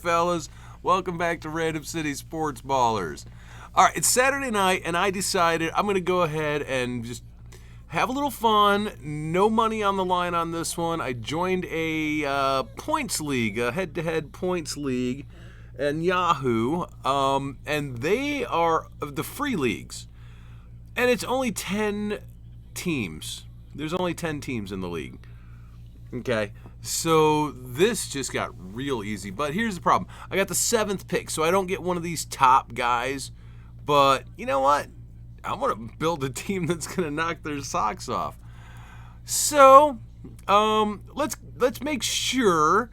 fellas. Welcome back to Random City Sports Ballers. All right, it's Saturday night, and I decided I'm going to go ahead and just have a little fun. No money on the line on this one. I joined a points league, a head-to-head points league, and Yahoo, and they are the free leagues. And it's only 10 teams. There's only 10 teams in the league. Okay, so this just got real easy. But here's the problem. I got the 7th pick, so I don't get one of these top guys. But you know what? I'm going to build a team that's going to knock their socks off. So let's make sure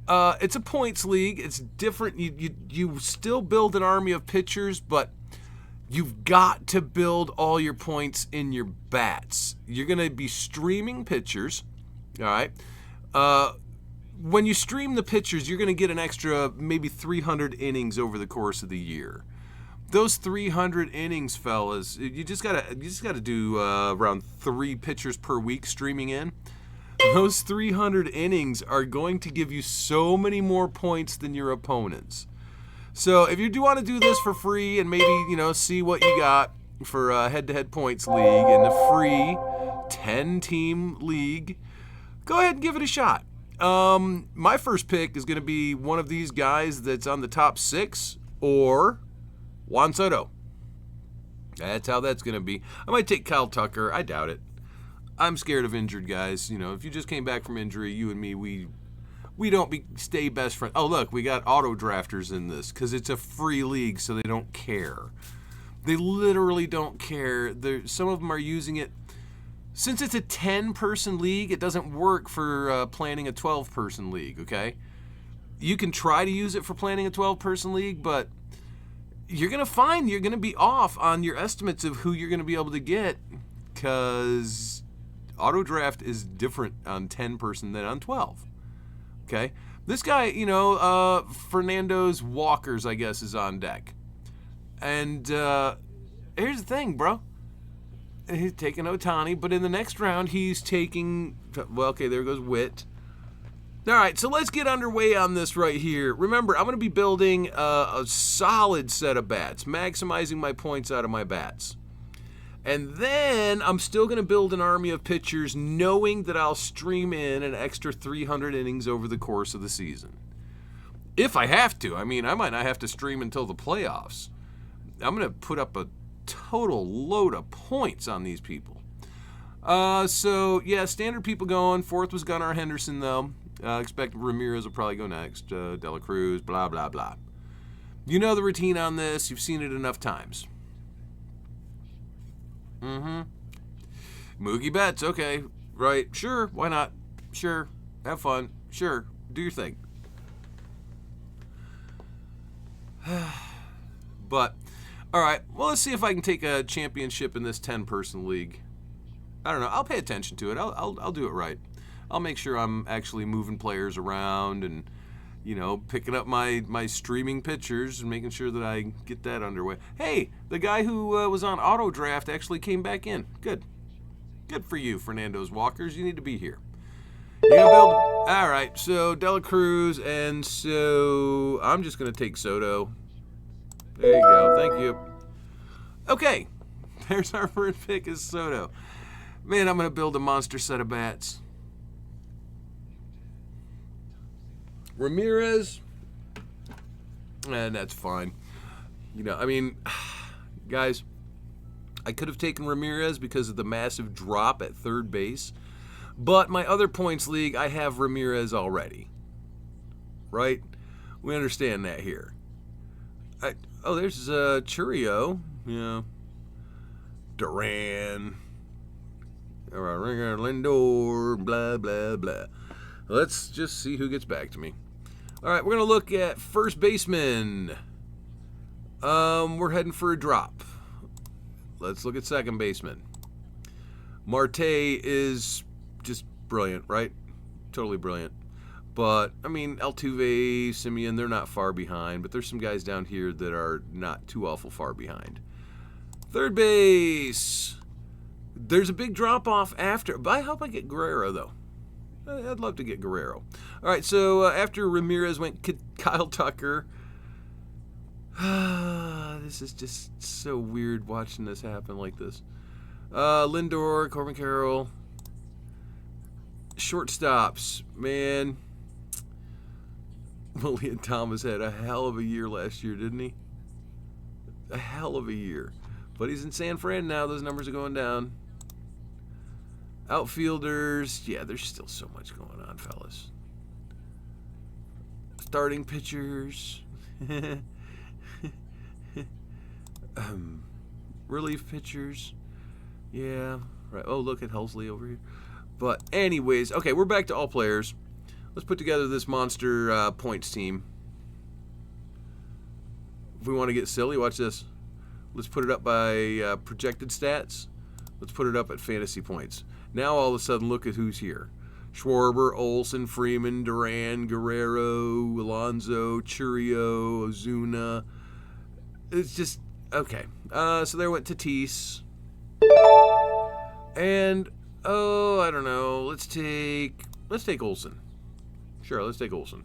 it's a points league. It's different. You still build an army of pitchers, but you've got to build all your points in your bats. You're going to be streaming pitchers. All right. When you stream the pitchers, you're going to get an extra maybe 300 innings over the course of the year. Those 300 innings, fellas, you just gotta do around 3 pitchers per week streaming in. Those 300 innings are going to give you so many more points than your opponents. So if you do want to do this for free and maybe see what you got for a head-to-head points league and the free 10-team league, go ahead and give it a shot. My first pick is going to be one of these guys that's on the top 6 or Juan Soto. That's how that's going to be. I might take Kyle Tucker. I doubt it. I'm scared of injured guys. If you just came back from injury, you and me, we don't stay best friends. Oh, look, we got auto drafters in this because it's a free league, so they don't care. They literally don't care. Some of them are using it. Since it's a 10-person league, it doesn't work for planning a 12-person league, okay? You can try to use it for planning a 12-person league, but you're going to find you're going to be off on your estimates of who you're going to be able to get because auto draft is different on 10-person than on 12, okay? This guy, Fernando's Walkers, I guess, is on deck. And here's the thing, bro. He's taking Ohtani, but in the next round, he's taking, well, okay, there goes Witt. All right, so let's get underway on this right here. Remember, I'm going to be building a solid set of bats, maximizing my points out of my bats. And then I'm still going to build an army of pitchers, knowing that I'll stream in an extra 300 innings over the course of the season. If I have to. I mean, I might not have to stream until the playoffs. I'm going to put up a total load of points on these people. So, yeah, standard people going. 4th was Gunnar Henderson, though. Expect Ramirez will probably go next. De La Cruz, blah, blah, blah. You know the routine on this. You've seen it enough times. Mookie Betts, okay. Right. Sure, why not? Sure. Have fun. Sure. Do your thing. But, all right. Well, let's see if I can take a championship in this 10-person league. I don't know. I'll pay attention to it. I'll do it right. I'll make sure I'm actually moving players around and, picking up my streaming pitchers and making sure that I get that underway. Hey, the guy who was on auto draft actually came back in. Good. Good for you, Fernando's Walkers. You need to be here. You gotta build. All right, so De La Cruz, and so I'm just going to take Soto. There you go. Thank you. Okay, there's our first pick is Soto. Man, I'm going to build a monster set of bats. Ramirez, and that's fine. Guys, I could have taken Ramirez because of the massive drop at third base, but my other points league, I have Ramirez already. Right? We understand that here. There's Churio. Yeah. Duran. Lindor. Blah, blah, blah. Let's just see who gets back to me. All right, we're going to look at first baseman. We're heading for a drop. Let's look at second baseman. Marte is just brilliant, right? Totally brilliant. But, Altuve, Simeon, they're not far behind. But there's some guys down here that are not too awful far behind. Third base. There's a big drop-off after. But I hope I get Guerrero, though. I'd love to get Guerrero. All right, so after Ramirez went Kyle Tucker. This is just so weird watching this happen like this. Lindor, Corbin Carroll. Shortstops, man. William Thomas had a hell of a year last year, didn't he? A hell of a year. But he's in San Fran now. Those numbers are going down. Outfielders, yeah, there's still so much going on, fellas. Starting pitchers. Relief pitchers. Yeah, right. Oh, look at Helsley over here. But anyways, okay, we're back to all players. Let's put together this monster points team. If we want to get silly, watch this. Let's put it up by projected stats. Let's put it up at fantasy points. Now all of a sudden, look at who's here. Schwarber, Olsen, Freeman, Duran, Guerrero, Alonso, Churio, Ozuna. It's just, okay. So there went Tatis. And, oh, I don't know. Let's take Olsen. Sure, let's take Olsen.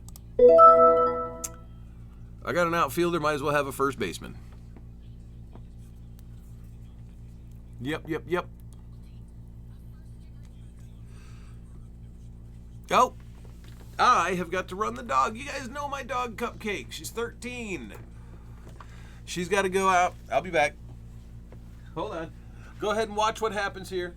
I got an outfielder, might as well have a first baseman. Yep. Oh, I have got to run the dog. You guys know my dog, Cupcake. She's 13. She's got to go out. I'll be back. Hold on. Go ahead and watch what happens here.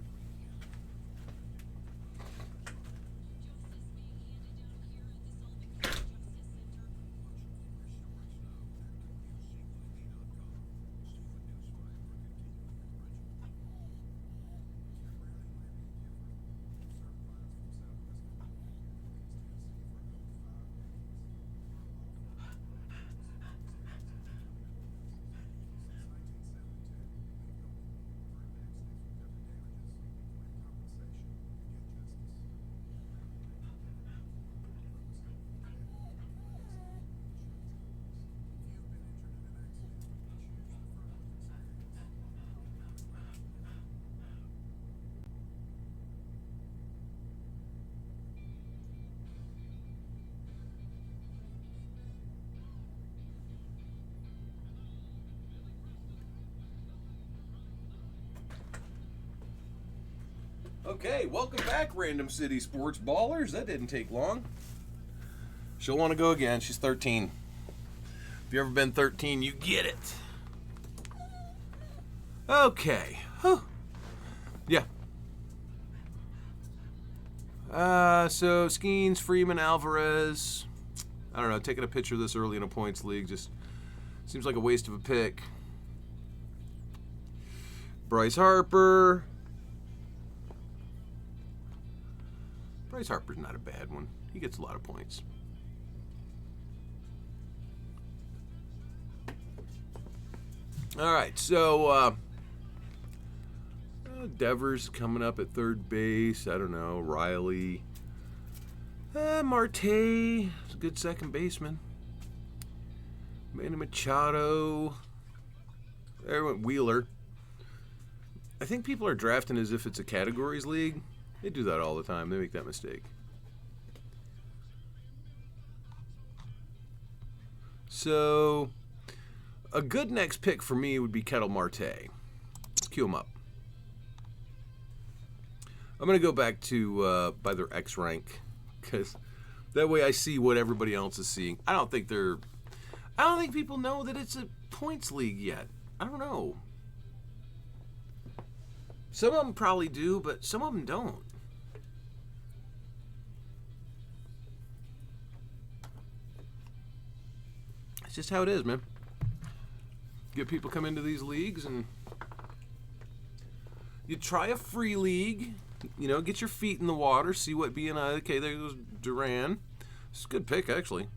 Okay, welcome back, Random City Sports Ballers. That didn't take long. She'll want to go again. She's 13. If you've ever been 13, you get it. Okay. Whew. Yeah. So Skeens, Freeman, Alvarez. I don't know, taking a picture of this early in a points league just seems like a waste of a pick. Bryce Harper. Bryce Harper's not a bad one. He gets a lot of points. All right, so Devers coming up at third base. I don't know. Riley. Marte is a good second baseman. Manny Machado. There went Wheeler. I think people are drafting as if it's a categories league. They do that all the time. They make that mistake. So, a good next pick for me would be Kettle Marte. Let's cue him up. I'm going to go back to by their X rank, because that way I see what everybody else is seeing. I don't think people know that it's a points league yet. I don't know. Some of them probably do, but some of them don't. It's just how it is, man. Get people come into these leagues and you try a free league, you know, get your feet in the water, see what BNI. Okay, there goes Duran. It's a good pick, actually.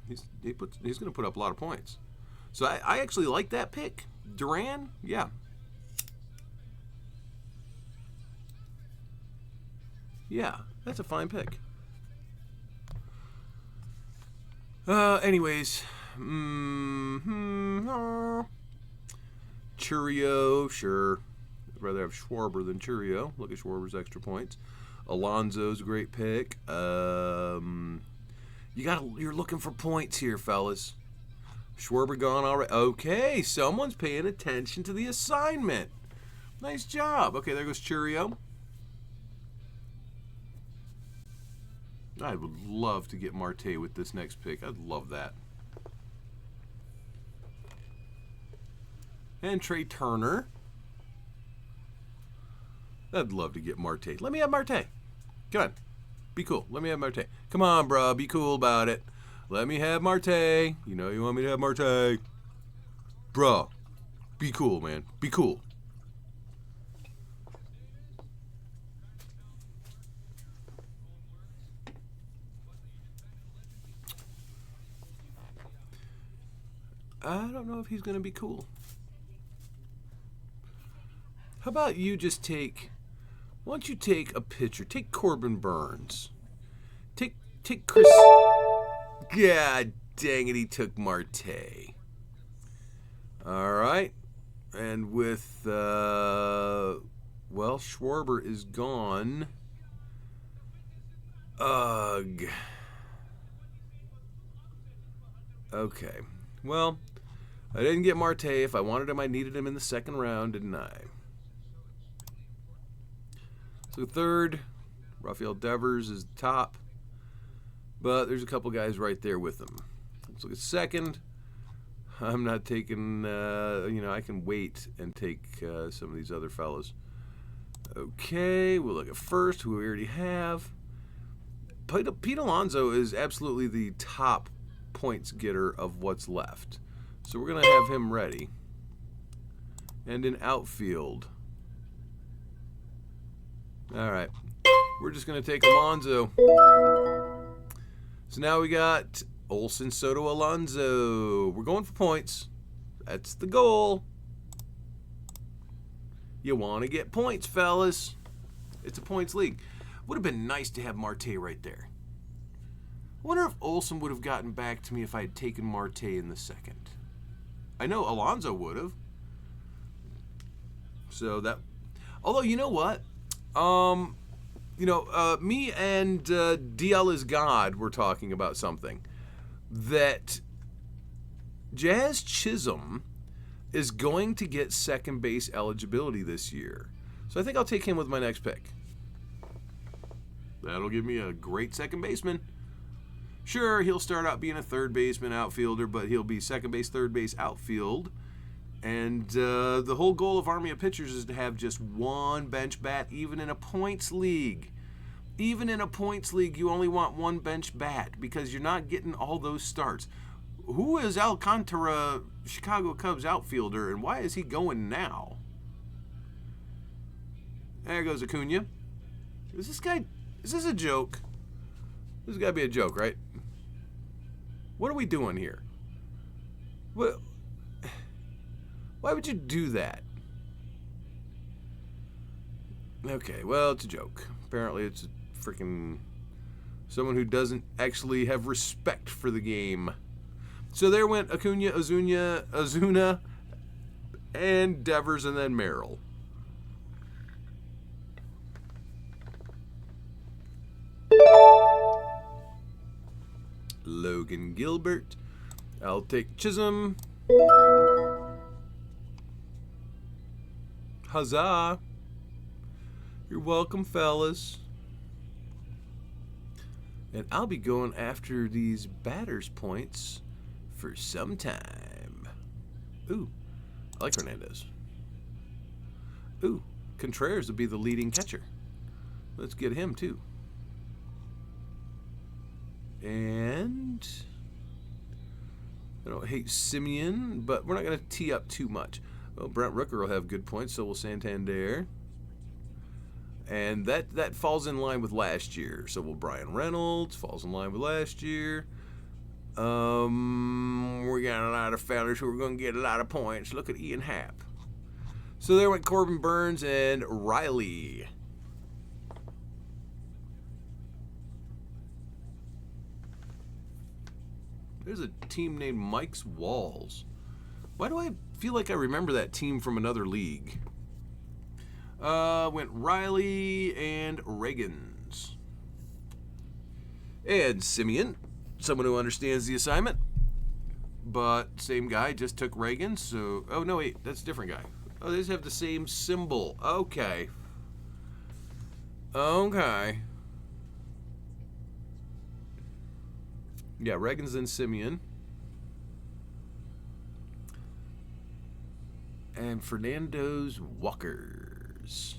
He's going to put up a lot of points. So I actually like that pick. Duran, yeah. Yeah, that's a fine pick. Anyways. Churio, sure. I'd rather have Schwarber than Churio. Look at Schwarber's extra points. Alonso's a great pick. You're looking for points here, fellas. Schwarber gone already. Okay, someone's paying attention to the assignment. Nice job. Okay, there goes Churio. I would love to get Marte with this next pick. I'd love that. And Trey Turner. I'd love to get Marte. Let me have Marte. Come on. Be cool. Let me have Marte. Come on, bro. Be cool about it. Let me have Marte. You know you want me to have Marte. Bro. Be cool, man. Be cool. I don't know if he's going to be cool. How about you just take... Why don't you take a pitcher? Take Corbin Burns. Take Chris... God dang it, he took Marte. All right. And with... well, Schwarber is gone. Ugh. Okay. Well, I didn't get Marte. If I wanted him, I needed him in the second round, didn't I? So third, Rafael Devers is top. But there's a couple guys right there with him. Let's look at second. I'm not taking, I can wait and take some of these other fellows. Okay, we'll look at first, who we already have. Pete Alonso is absolutely the top points getter of what's left. So we're going to have him ready. And in outfield. All right. We're just going to take Alonso. So now we got Olson, Soto, Alonso. We're going for points. That's the goal. You want to get points, fellas. It's a points league. Would have been nice to have Marte right there. I wonder if Olson would have gotten back to me if I had taken Marte in the second. I know Alonso would have. So that... Although, you know what? Me and DL is God were talking about something. That Jazz Chisholm is going to get second base eligibility this year. So I think I'll take him with my next pick. That'll give me a great second baseman. Sure, he'll start out being a third baseman, outfielder, but he'll be second base, third base, outfield. And the whole goal of Army of Pitchers is to have just one bench bat, even in a points league. Even in a points league, you only want one bench bat because you're not getting all those starts. Who is Alcantara, Chicago Cubs outfielder, and why is he going now? There goes Acuna. Is this a joke? This has got to be a joke, right? What are we doing here? What? Why would you do that? Okay, well, it's a joke. Apparently, it's a freaking someone who doesn't actually have respect for the game. So there went Acuna, Ozuna, and Devers, and then Merrill. Logan Gilbert. I'll take Chisholm. Huzzah. You're welcome, fellas. And I'll be going after these batters' points for some time. Ooh, I like Hernandez. Ooh, Contreras will be the leading catcher. Let's get him, too. And I don't hate Simeon, but we're not going to tee up too much. Well, Brent Rooker will have good points, so will Santander. And that falls in line with last year. So will Brian Reynolds, falls in line with last year. We got a lot of fellas who are going to get a lot of points. Look at Ian Happ. So there went Corbin Burns and Riley. There's a team named Mike's Walls. Why do I feel like I remember that team from another league? Went Riley and Reagan. And Simeon, someone who understands the assignment. But same guy, just took Reagan, so... Oh, no, wait, that's a different guy. Oh, they just have the same symbol. Okay. Okay. Yeah, Reagan's then Simeon. And Fernando's Walkers.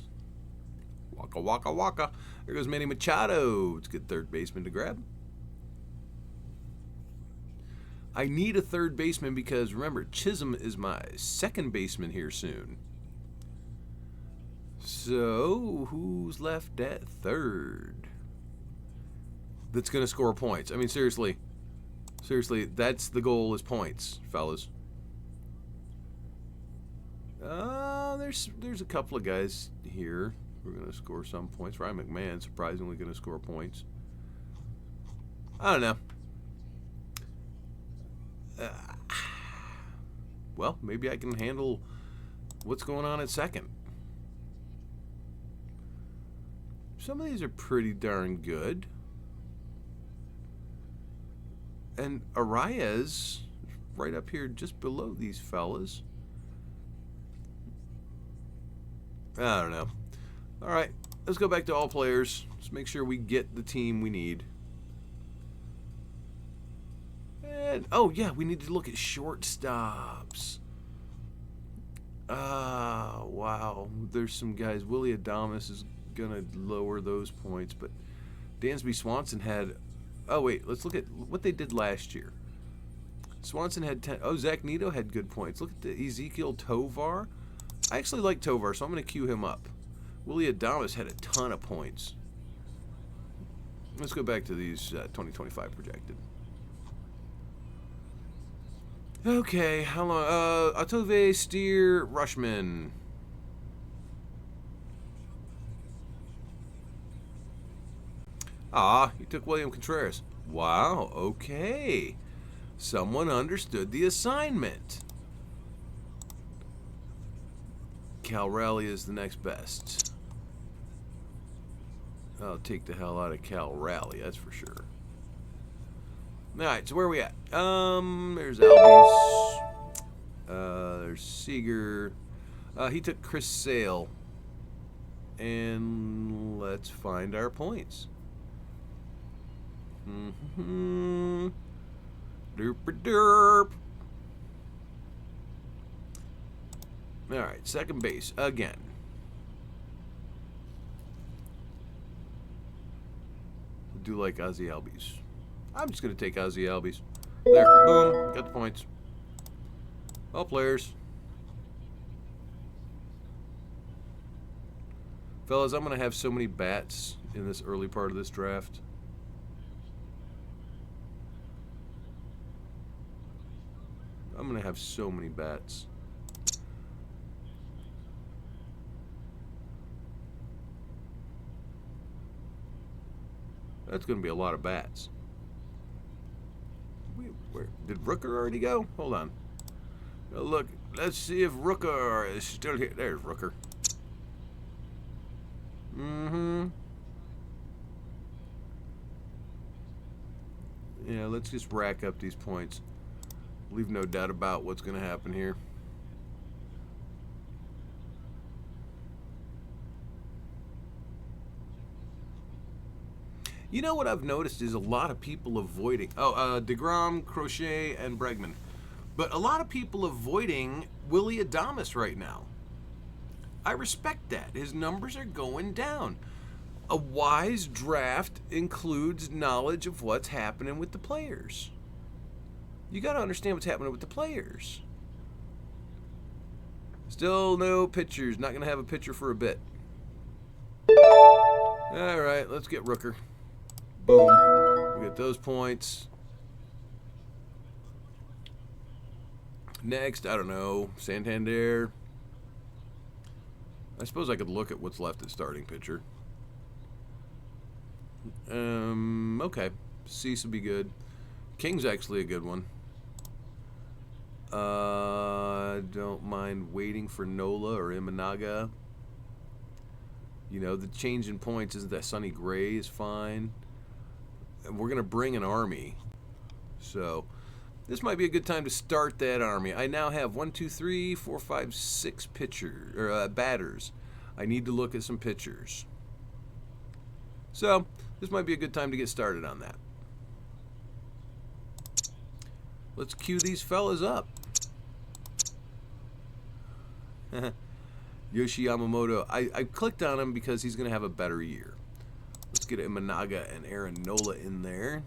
Waka, waka, waka. There goes Manny Machado. It's a good third baseman to grab. I need a third baseman because, remember, Chisholm is my second baseman here soon. So, who's left at third? That's going to score points. I mean, seriously. Seriously, that's the goal, is points, fellas. There's a couple of guys here who are going to score some points. Ryan McMahon, surprisingly, going to score points. I don't know. Well, maybe I can handle what's going on at second. Some of these are pretty darn good. And Arias, right up here just below these fellas. I don't know. All right, let's go back to all players. Let's make sure we get the team we need. And, oh, yeah, we need to look at shortstops. Wow. There's some guys. Willie Adames is going to lower those points, but Dansby Swanson had... Oh, wait, let's look at what they did last year. Swanson had 10... Oh, Zach Neto had good points. Look at the Ezekiel Tovar. I actually like Tovar, so I'm going to cue him up. Willie Adames had a ton of points. Let's go back to these 2025 projected. Okay, how long? Otove, Steer, Rushman. Ah, you took William Contreras. Wow, okay. Someone understood the assignment. Cal Raleigh is the next best. I'll take the hell out of Cal Raleigh, that's for sure. Alright, so where are we at? There's Albies. There's Seager. He took Chris Sale. And let's find our points. Derp derp. Alright, second base again. Do like Ozzy Albies. I'm just going to take Ozzy Albies. There, boom, got the points. All players. Fellas, I'm going to have so many bats in this early part of this draft. I'm going to have so many bats. That's going to be a lot of bats. Where did Rooker already go? Hold on. Now look, let's see if Rooker is still here. There's Rooker. Yeah, let's just rack up these points. Leave no doubt about what's going to happen here. You know what I've noticed is a lot of people avoiding... Oh, DeGrom, Crochet, and Bregman. But a lot of people avoiding Willie Adames right now. I respect that. His numbers are going down. A wise draft includes knowledge of what's happening with the players. You got to understand what's happening with the players. Still no pitchers. Not going to have a pitcher for a bit. All right, let's get Rooker. Boom. We get those points. Next, I don't know, Santander. I suppose I could look at what's left at starting pitcher. Okay. Cease would be good. King's actually a good one. Don't mind waiting for Nola or Imanaga. You know, the change in points isn't that Sonny Gray is fine. and we're going to bring an army. So this might be a good time to start that army. I now have 1, 2, 3, 4, 5, 6 pitchers or batters. I need to look at some pitchers. So this might be a good time to get started on that. Let's cue these fellas up. Yoshi Yamamoto. I clicked on him because he's going to have a better year. Let's get Imanaga and Aaron Nola in there.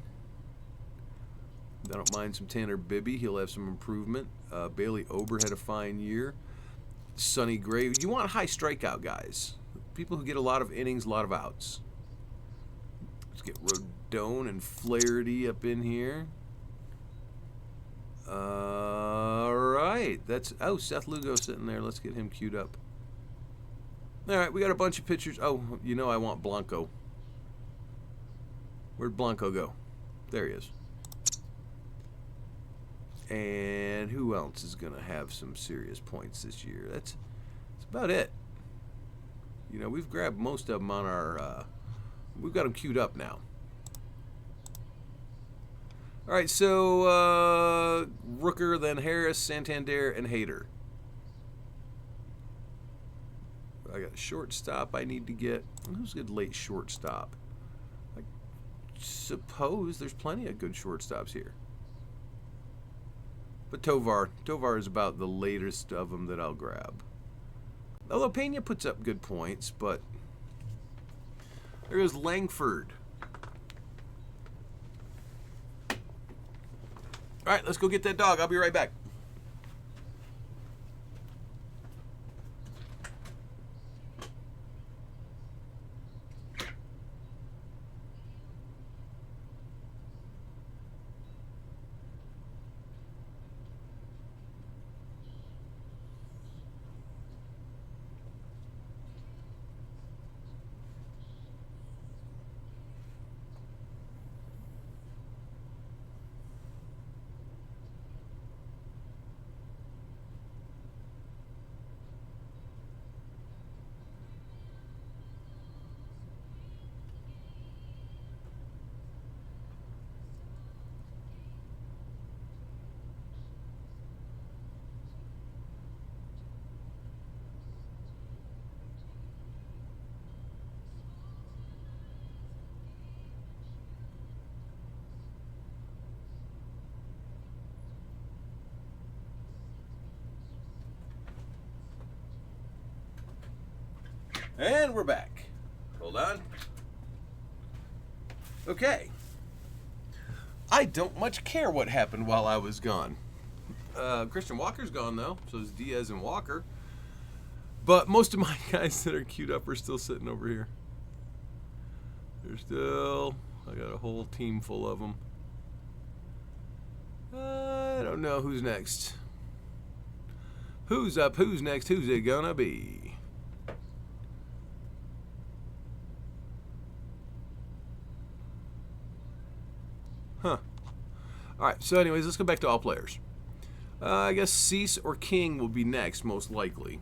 I don't mind some Tanner Bibby. He'll have some improvement. Bailey Ober had a fine year. Sonny Gray. You want high strikeout guys. People who get a lot of innings, a lot of outs. Let's get Rodon and Flaherty up in here. All right. That's Seth Lugo sitting there. Let's get him queued up. All right, we got a bunch of pitchers. Oh, you know I want Blanco. Where'd Blanco go? There he is. And who else is going to have some serious points this year? That's about it. You know, we've grabbed most of them on our... we've got them queued up now. All right, so Rooker, then Harris, Santander, and Hader. I got a shortstop I need to get. Who's a good late shortstop? I suppose there's plenty of good shortstops here. But Tovar is about the latest of them that I'll grab. Although Pena puts up good points, but there goes Langford. All right, let's go get that dog. I'll be right back. And we're back. Hold on. Okay. I don't much care what happened while I was gone. Christian Walker's gone, though. So is Diaz and Walker. But most of my guys that are queued up are still sitting over here. I got a whole team full of them. I don't know who's next. Who's up? Who's next? Who's it gonna be? Huh. Alright, so anyways, let's go back to all players. I guess Cease or King will be next, most likely.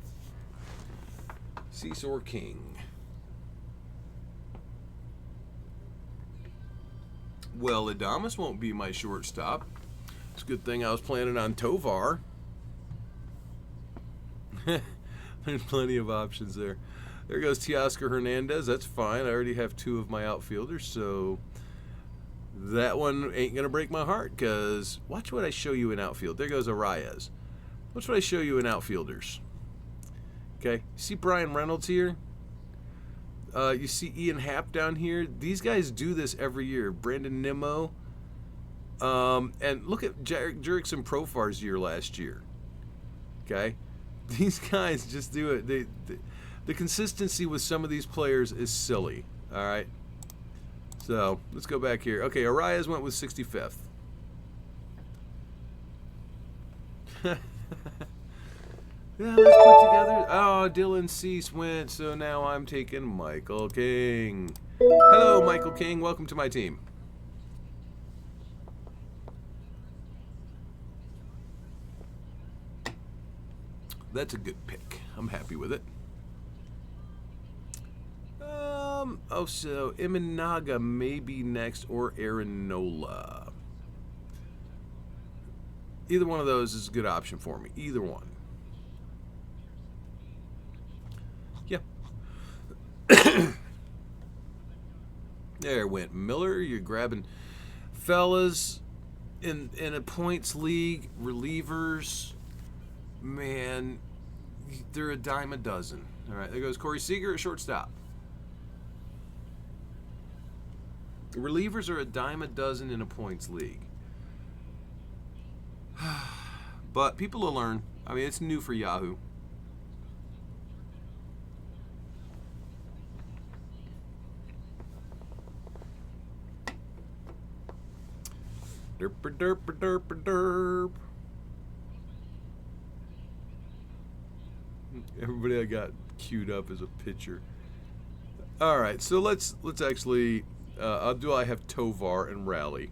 Cease or King. Well, Adames won't be my shortstop. It's a good thing I was planning on Tovar. There's plenty of options there. There goes Teoscar Hernandez. That's fine. I already have 2 of my outfielders, so... that one ain't going to break my heart, because watch what I show you in outfield. There goes Arias. Watch what I show you in outfielders. Okay, see Brian Reynolds here? You see Ian Happ down here? These guys do this every year. Brandon Nimmo. And look at Jurickson Profar's year last year. Okay? These guys just do it. The consistency with some of these players is silly. All right? So, let's go back here. Okay, Arias went with 65th. Yeah, let's put together... oh, Dylan Cease went, so now I'm taking Michael King. Hello, Michael King. Welcome to my team. That's a good pick. I'm happy with it. Oh, so Imanaga may be next, or Aaron Nola. Either one of those is a good option for me. Either one. Yeah. There went Miller. You're grabbing fellas in a points league, relievers. Man, they're a dime a dozen. All right, there goes Corey Seager at shortstop. Relievers are a dime a dozen in a points league. But people will learn. I mean, it's new for Yahoo. Derp derp derp derp. Everybody I got queued up as a pitcher. All right, so let's actually. I have Tovar and Rally.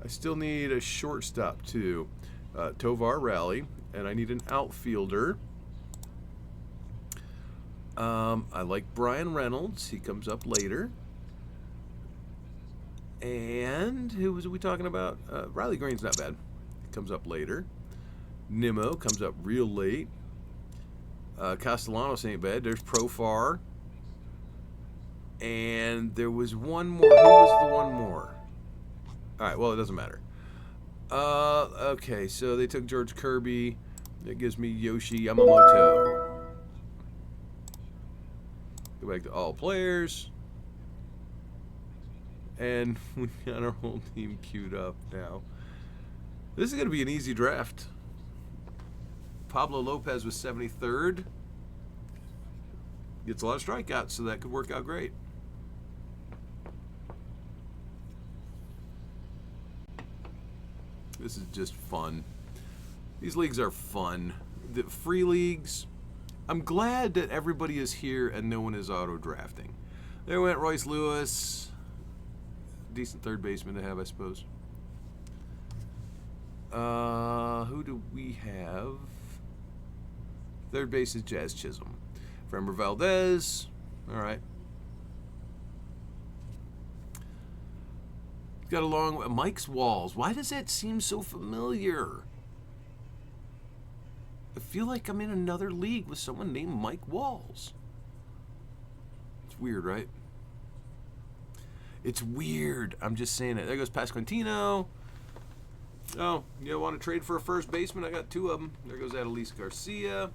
I still need a shortstop too. Tovar, Rally, and I need an outfielder. I like Brian Reynolds. He comes up later. And who was we talking about? Riley Green's not bad. He comes up later. Nimmo comes up real late. Castellanos ain't bad. There's Profar. And there was one more. Who was the one more? All right, well, it doesn't matter. Okay, so they took George Kirby. That gives me Yoshi Yamamoto. Go back to all players. And we got our whole team queued up now. This is going to be an easy draft. Pablo Lopez was 73rd. Gets a lot of strikeouts, so that could work out great. This is just fun. These leagues are fun. The free leagues, I'm glad that everybody is here and no one is auto-drafting. There went Royce Lewis. Decent third baseman to have, I suppose. Who do we have? Third base is Jazz Chisholm. Framber Valdez. All right. Got a long Mike's Walls. Why does that seem so familiar? I feel like I'm in another league with someone named Mike Walls. It's weird, right? It's weird. I'm just saying it. There goes Pasquantino. Oh, you want to trade for a first baseman? I got two of them. There goes Adolis Garcia.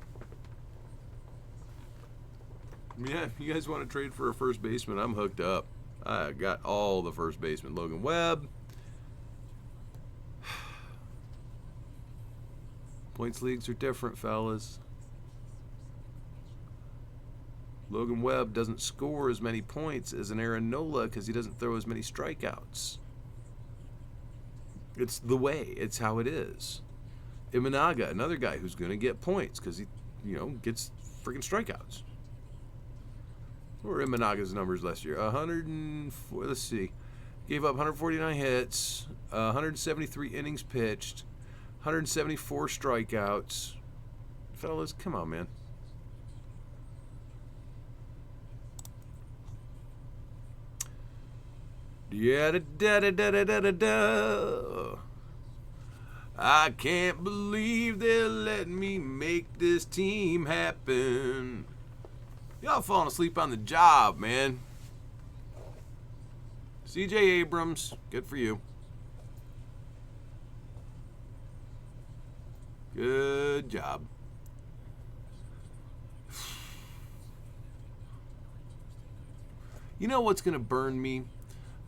Yeah, you guys want to trade for a first baseman? I'm hooked up. I got all the first basemen. Logan Webb. Points leagues are different, fellas. Logan Webb doesn't score as many points as an Aaron Nola because he doesn't throw as many strikeouts. It's the way. It's how it is. Imanaga, another guy who's going to get points because he, gets freaking strikeouts. What were Imanaga's numbers last year? 104. Let's see. Gave up 149 hits, 173 innings pitched, 174 strikeouts. Fellas, come on, man. Yeah, da da da da da da da. I can't believe they're letting me make this team happen. Y'all falling asleep on the job, man. C.J. Abrams, good for you. Good job. You know what's going to burn me?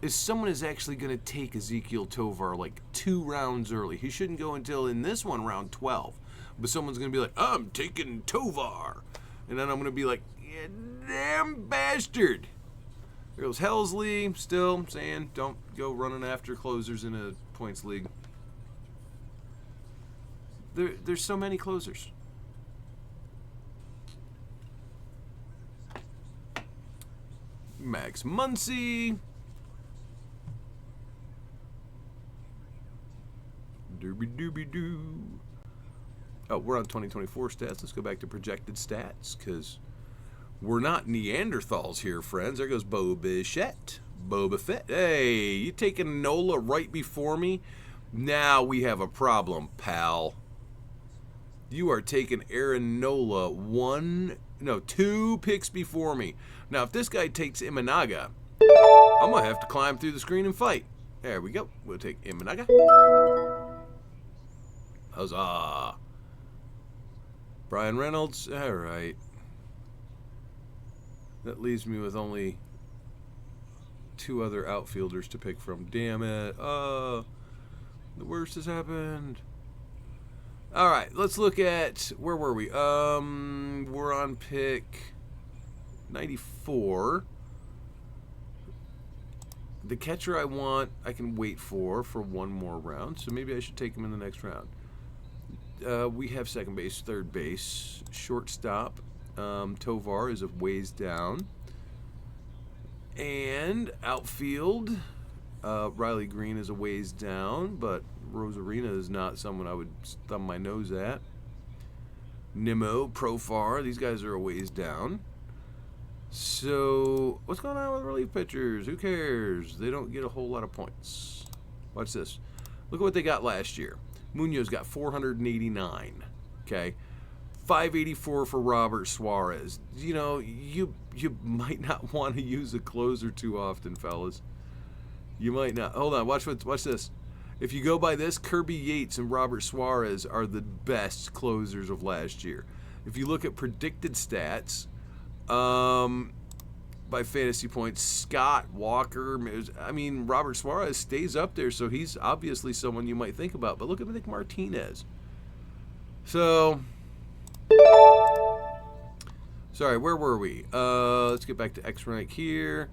Is someone is actually going to take Ezekiel Tovar like 2 rounds early. He shouldn't go until in this one, round 12. But someone's going to be like, I'm taking Tovar. And then I'm going to be like, you damn bastard. There goes Helsley, still saying don't go running after closers in a points league. There's so many closers. Max Muncy. Doobie doobie doo. Oh, we're on 2024 stats. Let's go back to projected stats because We're not Neanderthals here, friends. There goes Boba Fett. Boba Fett. Hey, you taking Nola right before me? Now we have a problem, pal. You are taking Aaron Nola 2 picks before me. Now, if this guy takes Imanaga, I'm going to have to climb through the screen and fight. There we go. We'll take Imanaga. Huzzah. Brian Reynolds. All right. That leaves me with only 2 other outfielders to pick from. Damn it. The worst has happened. All right, let's look at, where were we? We're on pick 94. The catcher I want, I can wait for one more round, so maybe I should take him in the next round. We have second base, third base, shortstop. Tovar is a ways down. And outfield, Riley Green is a ways down, but Rosarina is not someone I would thumb my nose at. Nimmo, Profar, these guys are a ways down. So, what's going on with relief pitchers? Who cares? They don't get a whole lot of points. Watch this. Look at what they got last year. Munoz got 489. Okay. 584 for Robert Suarez. You know, you might not want to use a closer too often, fellas. You might not. Hold on. Watch this. If you go by this, Kirby Yates and Robert Suarez are the best closers of last year. If you look at predicted stats, by fantasy points, Scott, Walker, Robert Suarez stays up there, so he's obviously someone you might think about. But look at Nick Martinez. So, sorry, where were we? Let's get back to X-Rank here.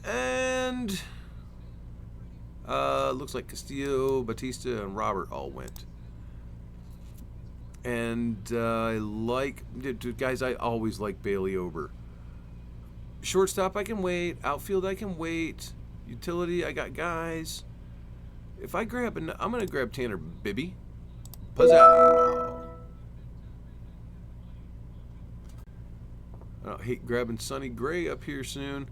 And looks like Castillo, Batista, and Robert all went. And guys, I always like Bailey Ober. Shortstop, I can wait. Outfield, I can wait. Utility, I got guys. If I grab, I'm going to grab Tanner Bibby. Puzzow. I don't hate grabbing Sonny Gray up here soon,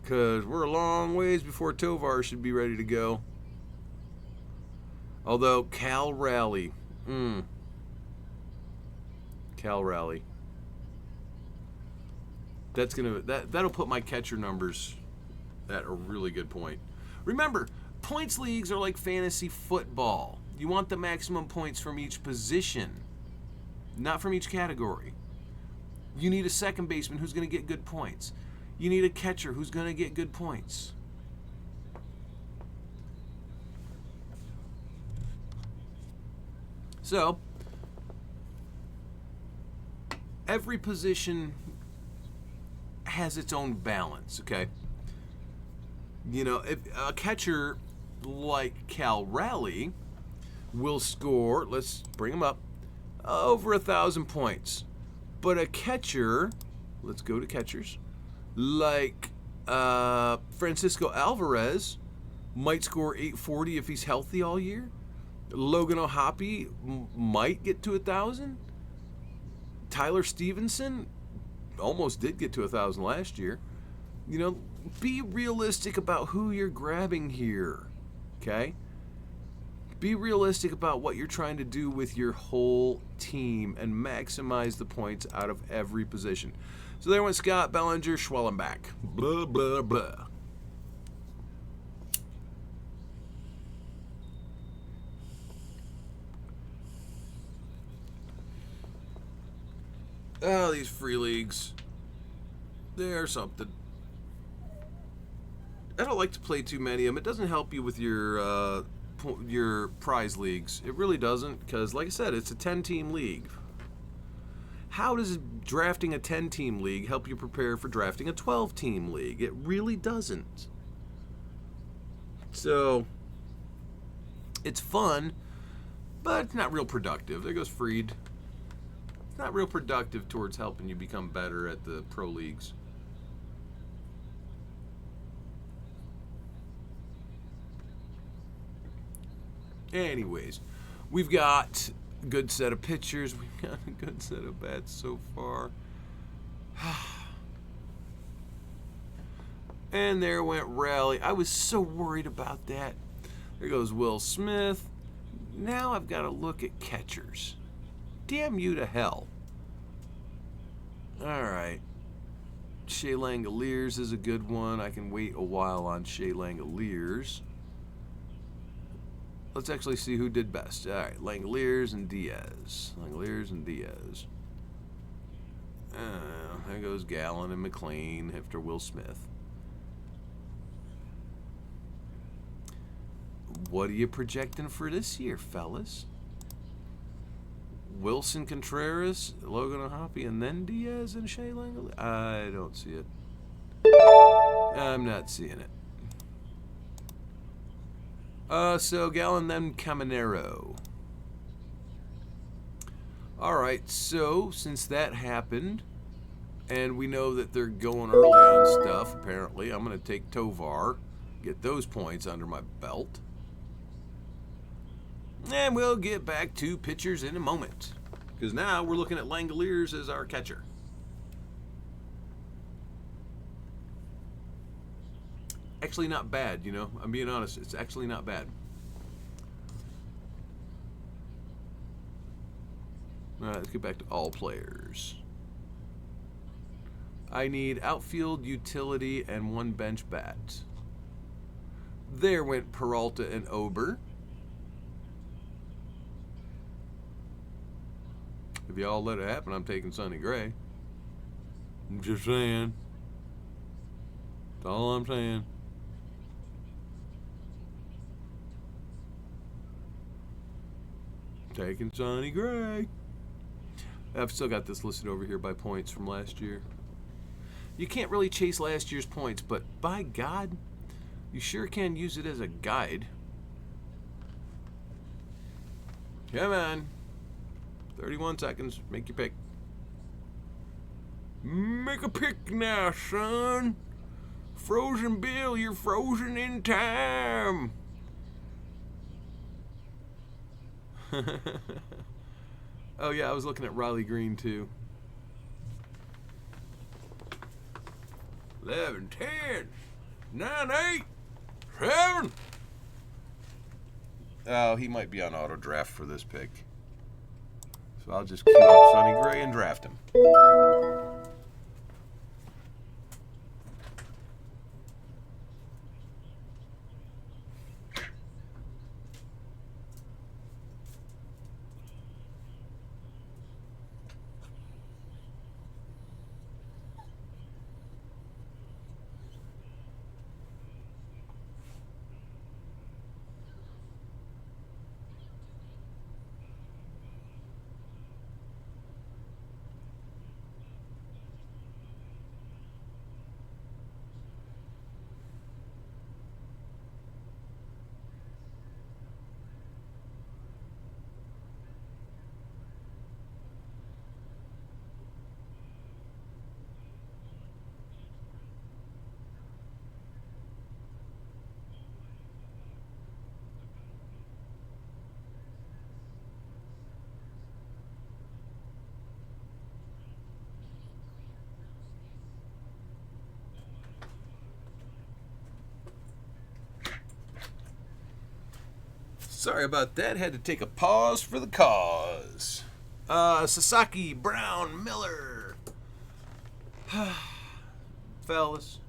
because we're a long ways before Tovar should be ready to go. Although, Cal Raleigh. Cal Raleigh. That'll put my catcher numbers at a really good point. Remember, points leagues are like fantasy football. You want the maximum points from each position, not from each category. You need a second baseman who's going to get good points. You need a catcher who's going to get good points. So, every position has its own balance, okay? You know, if a catcher like Cal Raleigh will score, let's bring him up, over 1,000 points. But a catcher, let's go to catchers, like Francisco Alvarez might score 840 if he's healthy all year. Logan O'Hoppe might get to 1,000. Tyler Stevenson almost did get to 1,000 last year. You know, be realistic about who you're grabbing here, okay? Be realistic about what you're trying to do with your whole team and maximize the points out of every position. So there went Scott, Bellinger, Schwellenbach. Blah, blah, blah. Oh, these free leagues. They're something. I don't like to play too many of them. It doesn't help you with your prize leagues. It really doesn't, because, like I said, it's a 10-team league. How does drafting a 10-team league help you prepare for drafting a 12-team league? It really doesn't. So, it's fun, but it's not real productive. There goes Freed. It's not real productive towards helping you become better at the pro leagues. Anyways, we've got a good set of pitchers. We've got a good set of bats so far. And there went Raleigh. I was so worried about that. There goes Will Smith. Now I've got to look at catchers. Damn you to hell. All right. Shea Langoliers is a good one. I can wait a while on Shea Langoliers. Let's actually see who did best. All right, Langoliers and Diaz. Langoliers and Diaz. There goes Gallen and McLean after Will Smith. What are you projecting for this year, fellas? Wilson Contreras, Logan Hoppy, and then Diaz and Shea Langoliers? I don't see it. I'm not seeing it. So Gallen, then Caminero. Alright, so since that happened, and we know that they're going early on stuff, apparently, I'm going to take Tovar, get those points under my belt. And we'll get back to pitchers in a moment, because now we're looking at Langoliers as our catcher. Actually not bad, you know. I'm being honest. It's actually not bad. All right, let's get back to all players. I need outfield, utility, and one bench bat. There went Peralta and Ober. If y'all let it happen, I'm taking Sonny Gray. I'm just saying. That's all I'm saying. Taking Sonny Gray. I've still got this listed over here by points from last year. You can't really chase last year's points, but by God, you sure can use it as a guide. Come on. 31 seconds. Make your pick. Make a pick now, son. Frozen Bill, you're frozen in time. Oh yeah, I was looking at Riley Green too. 11, 10, 9, 8, 7. Oh, he might be on auto draft for this pick. So I'll just queue up Sonny Gray and draft him. Sorry about that. Had to take a pause for the cause. Sasaki, Brown, Miller. Fellas,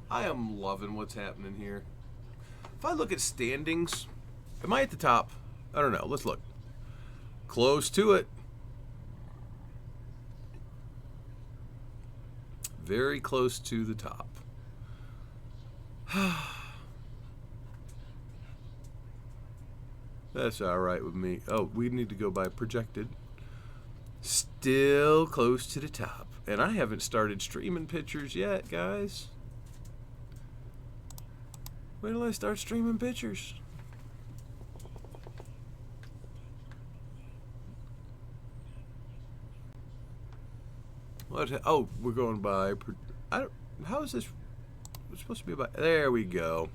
I am loving what's happening here. If I look at standings, am I at the top? I don't know. Let's look. Close to it. Very close to the top. That's all right with me. Oh, we need to go by projected. Still close to the top. And I haven't started streaming pictures yet, guys. When till I start streaming pictures? What? Oh, we're going by. I don't. How is this? It's supposed to be about. There we go.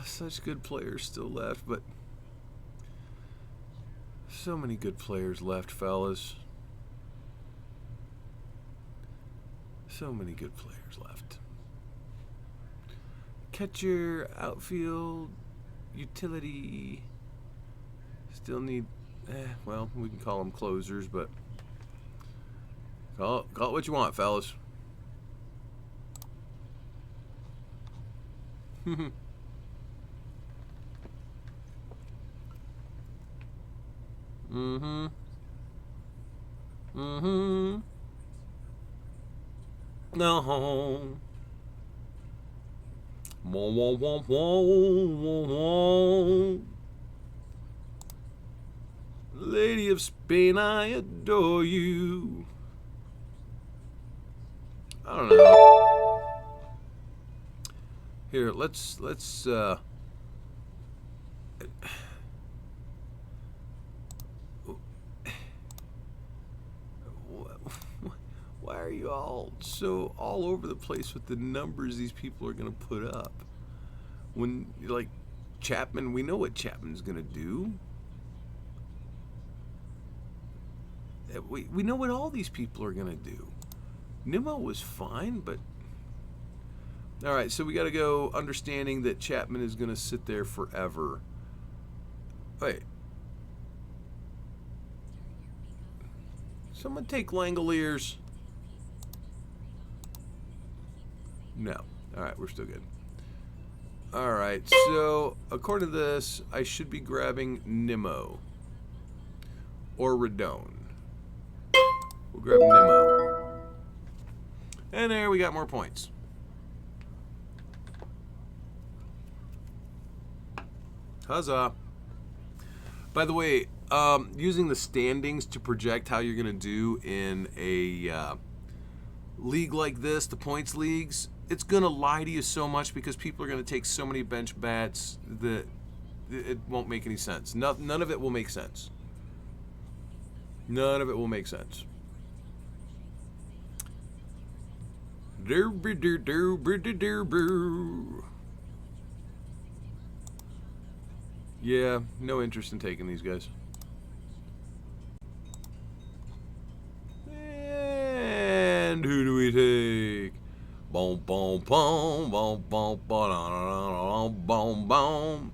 Such good players still left, but So many good players left, fellas. So many good players left. Catcher, outfield, utility. Still need, well, we can call them closers, but call it what you want, fellas. Mm-hmm. Mm-hmm. No. Lady of Spain, I adore you. I don't know. Here, let's why are you all so all over the place with the numbers these people are going to put up? When, like, Chapman, we know what Chapman's going to do. We know what all these people are going to do. Nimmo was fine, but... All right, so we got to go understanding that Chapman is going to sit there forever. Wait. Someone take Langoliers. No. All right, we're still good. All right, so according to this, I should be grabbing Nimmo or Redone. We'll grab Nimmo. And there, we got more points. Huzzah. By the way, using the standings to project how you're going to do in a league like this, the points leagues, it's going to lie to you so much because people are going to take so many bench bats that it won't make any sense. None of it will make sense. None of it will make sense. Yeah, no interest in taking these guys. And who do we take? Boom, boom, boom, boom, boom, boom, boom, boom.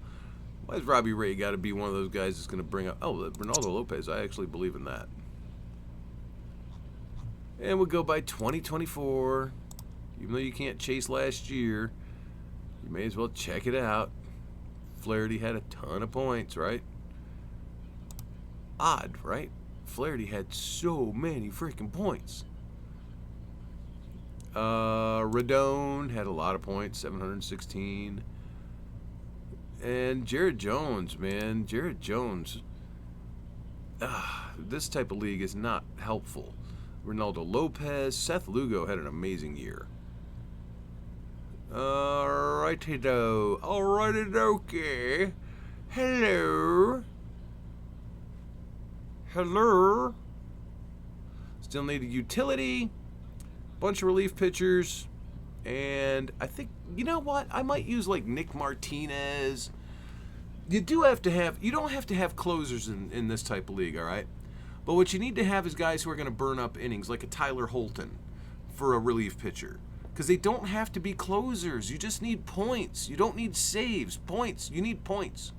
Why has Robbie Ray got to be one of those guys that's going to bring up... Oh, Ronaldo Lopez. I actually believe in that. And we'll go by 2024. Even though you can't chase last year, you may as well check it out. Flaherty had a ton of points, right? Odd, right? Flaherty had so many freaking points. Redone had a lot of points, 716. And Jared Jones, man. Jared Jones. This type of league is not helpful. Ronaldo Lopez. Seth Lugo had an amazing year. Alrighty-do. Alrighty-dokey. Hello. Hello. Still need a utility. Bunch of relief pitchers. And I think, you know what? I might use like Nick Martinez. You don't have to have closers in this type of league, all right? But what you need to have is guys who are going to burn up innings, like a Tyler Holton for a relief pitcher. Because they don't have to be closers. You just need points. You don't need saves. Points. You need points.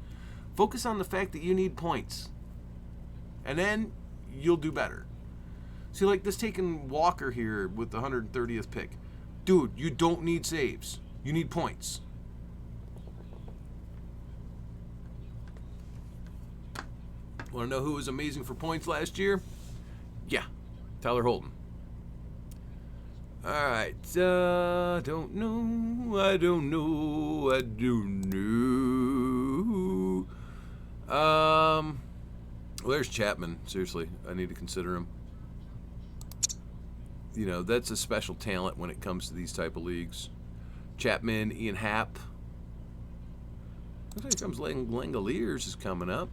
Focus on the fact that you need points. And then you'll do better. See, like this taking Walker here with the 130th pick. Dude, you don't need saves. You need points. Want to know who was amazing for points last year? Yeah, Tyler Holton. All right, don't know, I don't know, I don't know. Well, there's Chapman. Seriously, I need to consider him. You know, that's a special talent when it comes to these type of leagues. Chapman, Ian Happ. Looks like comes Langoliers is coming up.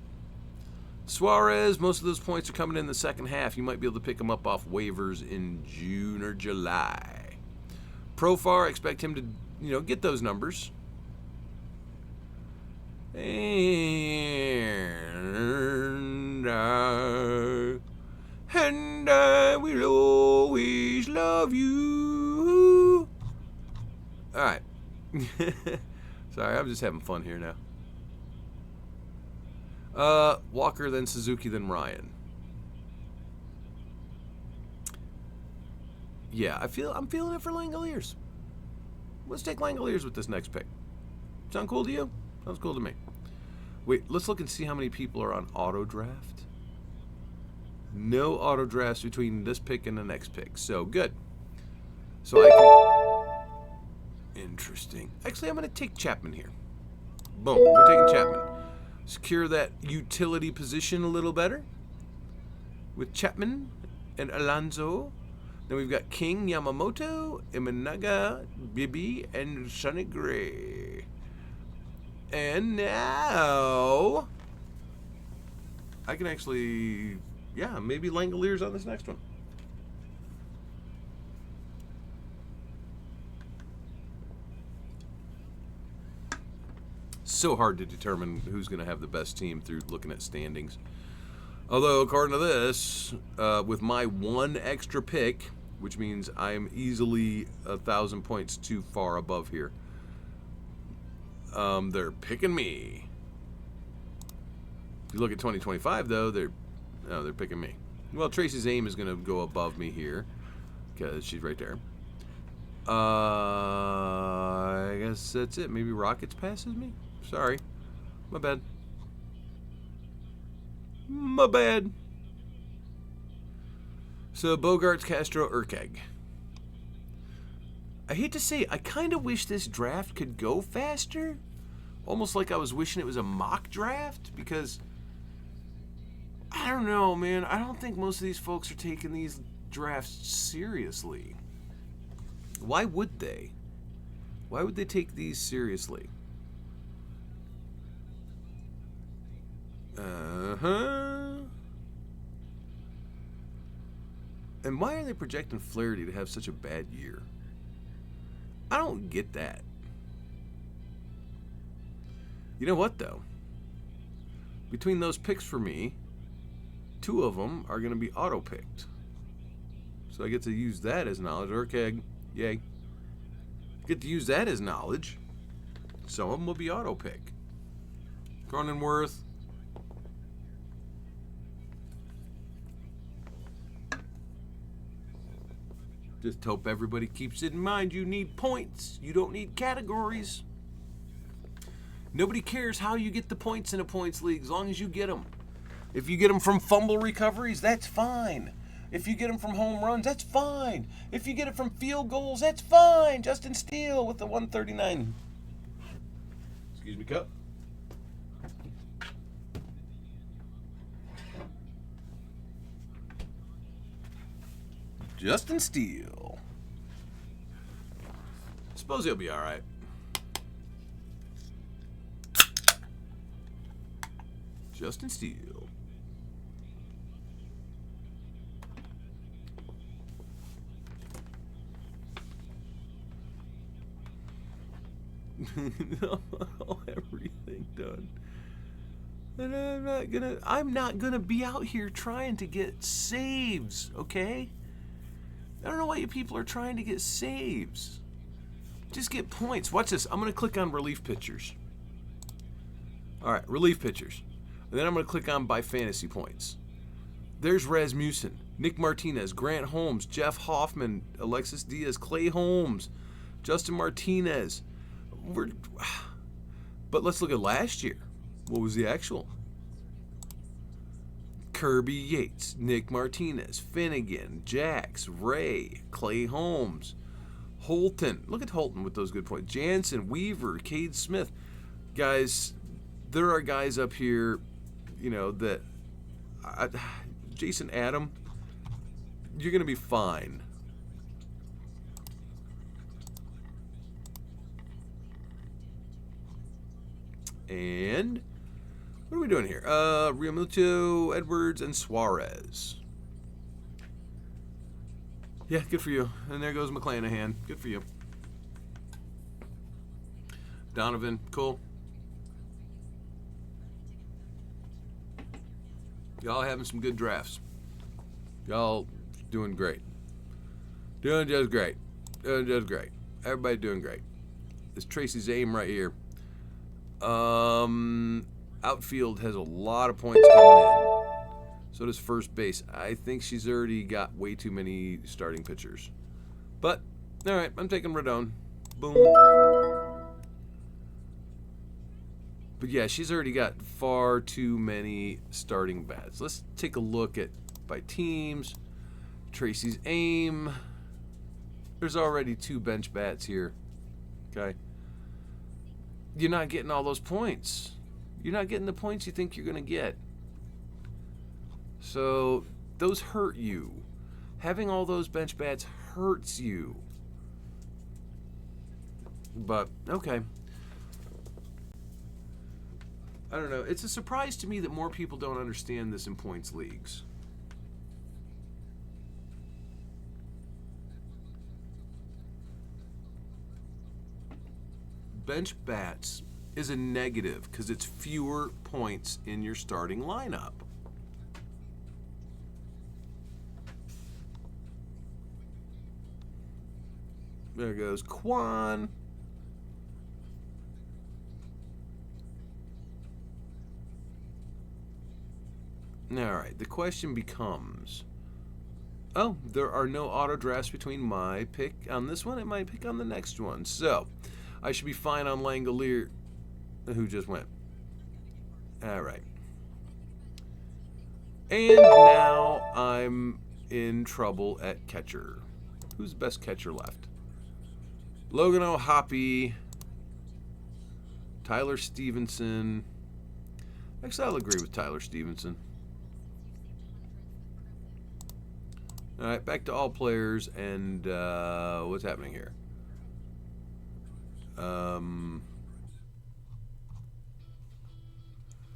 Suarez, most of those points are coming in the second half. You might be able to pick them up off waivers in June or July. Profar, expect him to, get those numbers. And love you. All right. Sorry, I'm just having fun here now. Walker, then Suzuki, then Ryan. Yeah, I'm feeling it for Langoliers. Let's take Langoliers with this next pick. Sound cool to you? Sounds cool to me. Wait, let's look and see how many people are on auto draft. No auto drafts between this pick and the next pick. So good. So I can. Interesting. Actually, I'm going to take Chapman here. Boom. We're taking Chapman. Secure that utility position a little better with Chapman and Alonso. Then we've got King, Yamamoto, Imanaga, Bibi, and Sonny Gray. And now I can actually, yeah, maybe Langoliers on this next one. So hard to determine who's going to have the best team through looking at standings. Although, according to this, with my one extra pick, which means I'm easily 1,000 points too far above here, they're picking me. If you look at 2025, though, they're picking me. Well, Tracy's aim is going to go above me here because she's right there. I guess that's it. Maybe Rockets passes me? Sorry. My bad. My bad. So, Bogarts, Castro, Urkeg. I hate to say, I kind of wish this draft could go faster. Almost like I was wishing it was a mock draft, because I don't know, man. I don't think most of these folks are taking these drafts seriously. Why would they? Why would they take these seriously? And why are they projecting Flaherty to have such a bad year? I don't get that. You know what, though? Between those picks for me, 2 of them are going to be auto-picked. So I get to use that as knowledge. Urkeg, yay. Get to use that as knowledge. Some of them will be auto-pick. Cronenworth. Just hope everybody keeps it in mind. You need points. You don't need categories. Nobody cares how you get the points in a points league as long as you get them. If you get them from fumble recoveries, that's fine. If you get them from home runs, that's fine. If you get it from field goals, that's fine. Justin Steele with the 139. Excuse me, Cup. Justin Steele. Suppose he'll be all right. Justin Steele. Everything done. And I'm not gonna be out here trying to get saves, okay? I don't know why you people are trying to get saves. Just get points. Watch this. I'm gonna click on relief pitchers. Alright, relief pitchers. And then I'm going to click on by fantasy points. There's Rasmussen, Nick Martinez, Grant Holmes, Jeff Hoffman, Alexis Diaz, Clay Holmes, Justin Martinez. But let's look at last year. What was the actual? Kirby Yates, Nick Martinez, Finnegan, Jax, Ray, Clay Holmes, Holton. Look at Holton with those good points. Jansen, Weaver, Cade Smith. Guys, there are guys up here, you know, that Jason Adam, you're going to be fine. And what are we doing here? Realmuto, Edwards, and Suarez. Yeah, good for you. And there goes McClanahan. Good for you. Donovan, cool. Y'all having some good drafts. Y'all doing great. Doing just great. Doing just great. Everybody doing great. This Tracy's aim right here. Outfield has a lot of points coming in. So does first base. I think she's already got way too many starting pitchers. But, all right, I'm taking Rodon. Boom. But yeah, she's already got far too many starting bats. Let's take a look at by teams. Tracy's aim. There's already 2 bench bats here. Okay. You're not getting all those points. You're not getting the points you think you're going to get. So those hurt you. Having all those bench bats hurts you. But, okay. I don't know. It's a surprise to me that more people don't understand this in points leagues. Bench bats is a negative because it's fewer points in your starting lineup. There goes Quan. All right, the question becomes, oh, there are no auto drafts between my pick on this one and my pick on the next one. So I should be fine on Langolier, who just went. All right. And now I'm in trouble at catcher. Who's the best catcher left? Logan O'Hoppe, Tyler Stevenson. Actually, I'll agree with Tyler Stevenson. All right, back to all players, and what's happening here?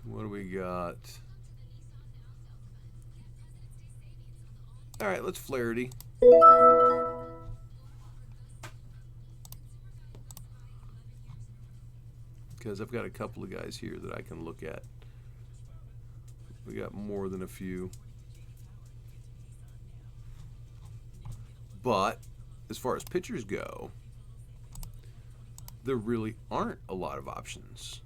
What do we got? All right, let's Flaherty. Because I've got a couple of guys here that I can look at. We got more than a few. But as far as pitchers go, there really aren't a lot of options.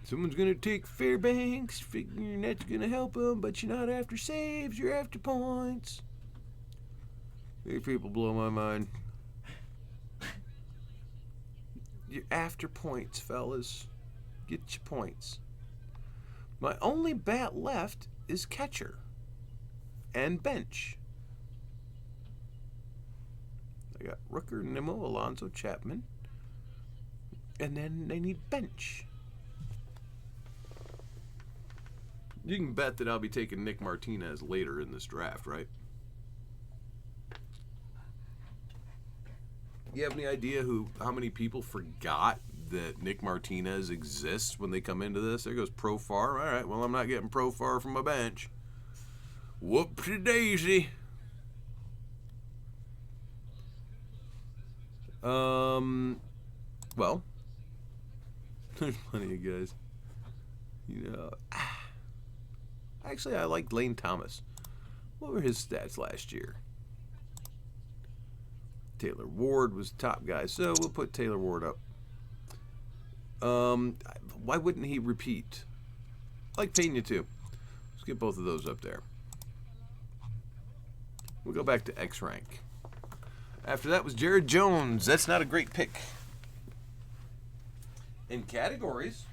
Someone's going to take Fairbanks, figuring that's going to help them, but you're not after saves, you're after points. These people blow my mind. You're after points, fellas. Get your points. My only bat left is catcher and bench. I got Rooker, Nimmo, Alonso, Chapman. And then they need bench. You can bet that I'll be taking Nick Martinez later in this draft, right? You have any idea how many people forgot that Nick Martinez exists when they come into this? There goes Profar. All right, well, I'm not getting Profar from my bench. Whoopsie daisy. Well, there's plenty of guys. You know, actually, I liked Lane Thomas. What were his stats last year? Taylor Ward was the top guy, so we'll put Taylor Ward up. Why wouldn't he repeat? I like Pena too. Let's get both of those up there. We'll go back to X rank. After that was Jared Jones. That's not a great pick. In categories,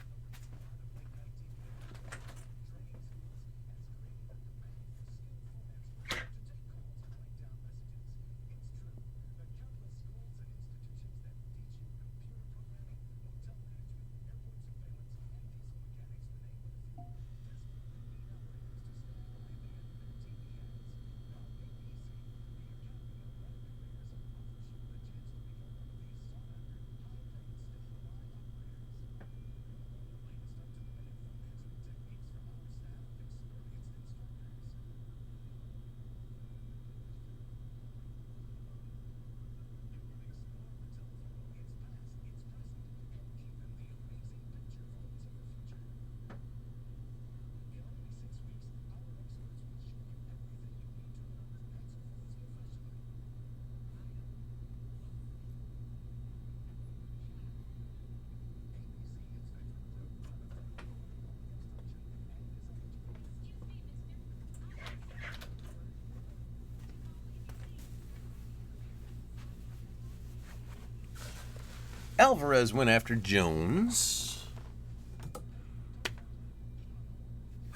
Alvarez went after Jones.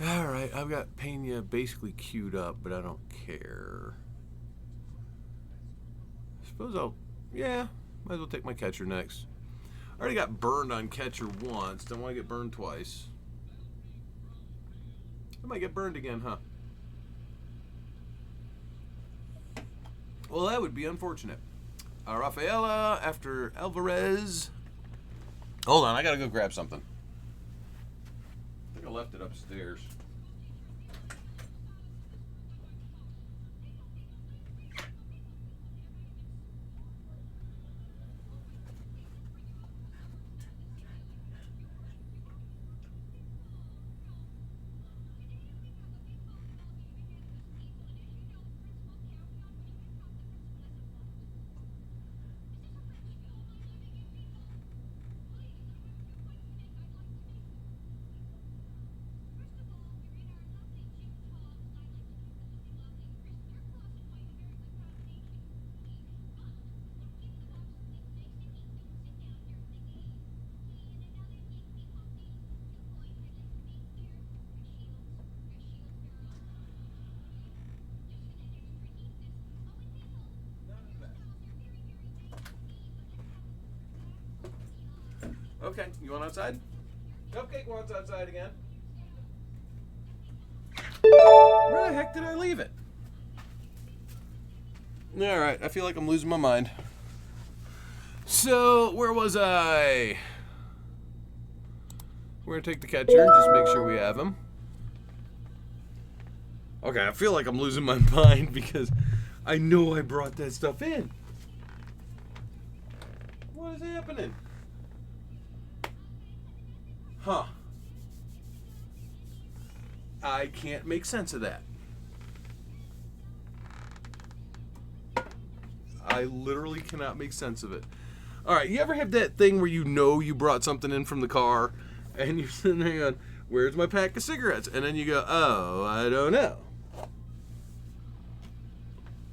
All right, I've got Pena basically queued up, but I don't care. I suppose yeah, might as well take my catcher next. I already got burned on catcher once. Don't want to get burned twice. I might get burned again, huh? Well, that would be unfortunate. Rafaela after Alvarez. Hold on, I gotta go grab something. I think I left it upstairs. Okay, you want outside? Cupcake wants outside again. Where the heck did I leave it? Alright, I feel like I'm losing my mind. So, where was I? We're going to take the catcher, just make sure we have him. Okay, I feel like I'm losing my mind because I know I brought that stuff in. What is happening? Huh. I can't make sense of that. I literally cannot make sense of it. Alright, you ever have that thing where you know you brought something in from the car and you're sitting there going, where's my pack of cigarettes? And then you go, oh, I don't know.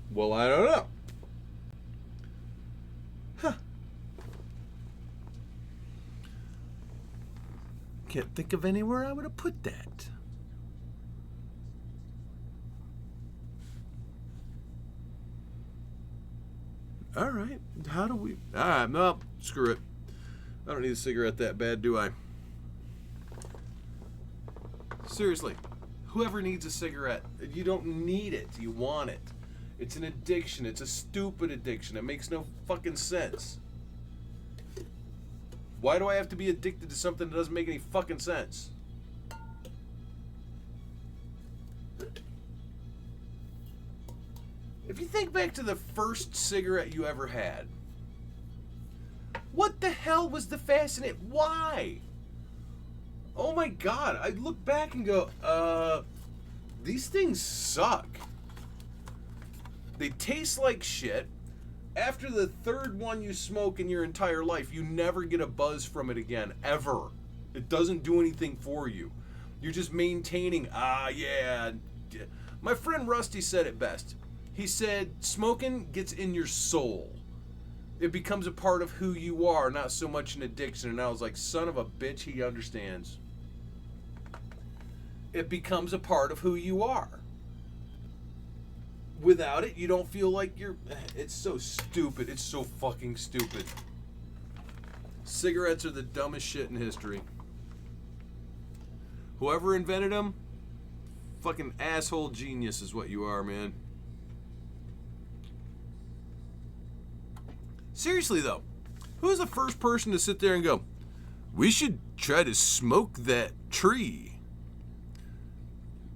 Well, I don't know. Huh. Can't think of anywhere I would have put that. All right. How do we... All right. No, screw it. I don't need a cigarette that bad, do I? Seriously. Whoever needs a cigarette, you don't need it. You want it. It's an addiction. It's a stupid addiction. It makes no fucking sense. Why do I have to be addicted to something that doesn't make any fucking sense? If you think back to the first cigarette you ever had, what the hell was the fascinate? Why? Oh my God, I look back and go, these things suck. They taste like shit. After the third one you smoke in your entire life, you never get a buzz from it again, ever. It doesn't do anything for you. You're just maintaining, yeah. My friend Rusty said it best. He said, smoking gets in your soul. It becomes a part of who you are, not so much an addiction. And I was like, son of a bitch, he understands. It becomes a part of who you are. Without it, you don't feel like you're... It's so stupid. It's so fucking stupid. Cigarettes are the dumbest shit in history. Whoever invented them, fucking asshole genius is what you are, man. Seriously, though, who was the first person to sit there and go, we should try to smoke that tree?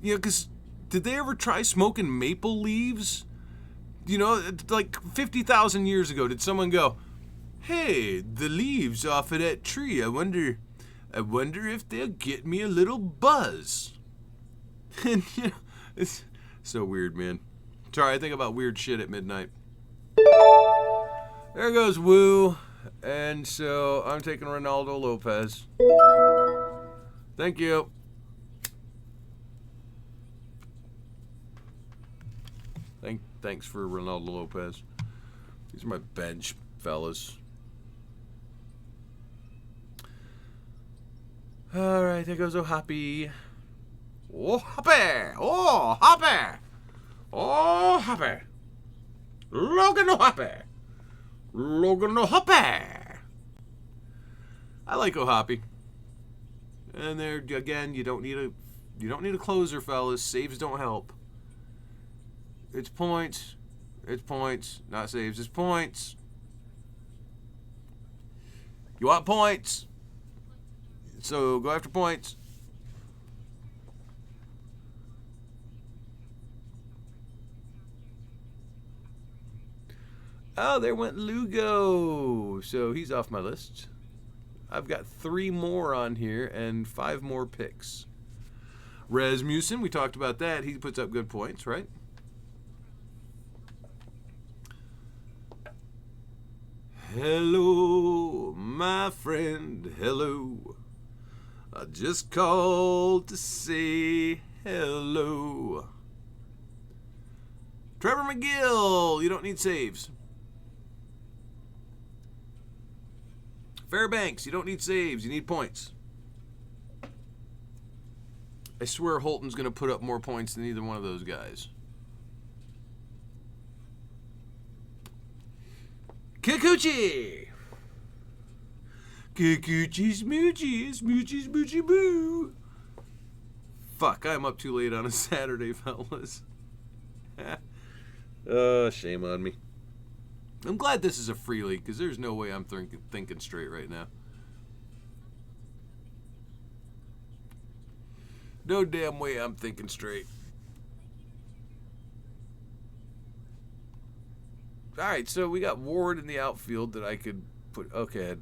You know, because did they ever try smoking maple leaves? You know, like 50,000 years ago, did someone go, hey, the leaves off of that tree, I wonder if they'll get me a little buzz. And, you know, it's so weird, man. Sorry, I think about weird shit at midnight. There goes Woo. And so I'm taking Ronaldo Lopez. Thank you. Thanks for Ronaldo Lopez. These are my bench fellas. All right, there goes O'Hoppy. Oh, Hoppy! Oh, Hoppy! Oh, Hoppy! Logan O'Hoppy! Logan O'Hoppy! I like O'Hoppy. And there again, you don't need a closer, fellas. Saves don't help. It's points. It's points. Not saves. It's points. You want points? So go after points. Oh, there went Lugo. So he's off my list. I've got 3 more on here and 5 more picks. Rasmussen, we talked about that. He puts up good points, right? Hello, my friend. Hello. I just called to say hello. Trevor McGill, you don't need saves. Fairbanks, you don't need saves. You need points. I swear Holton's going to put up more points than either one of those guys. Kikuchi! Kikuchi smoochy, smoochy smoochy boo! Fuck, I'm up too late on a Saturday, fellas. Shame on me. I'm glad this is a free league, because there's no way I'm thinking straight right now. No damn way I'm thinking straight. Alright, so we got Ward in the outfield that I could put... Okay.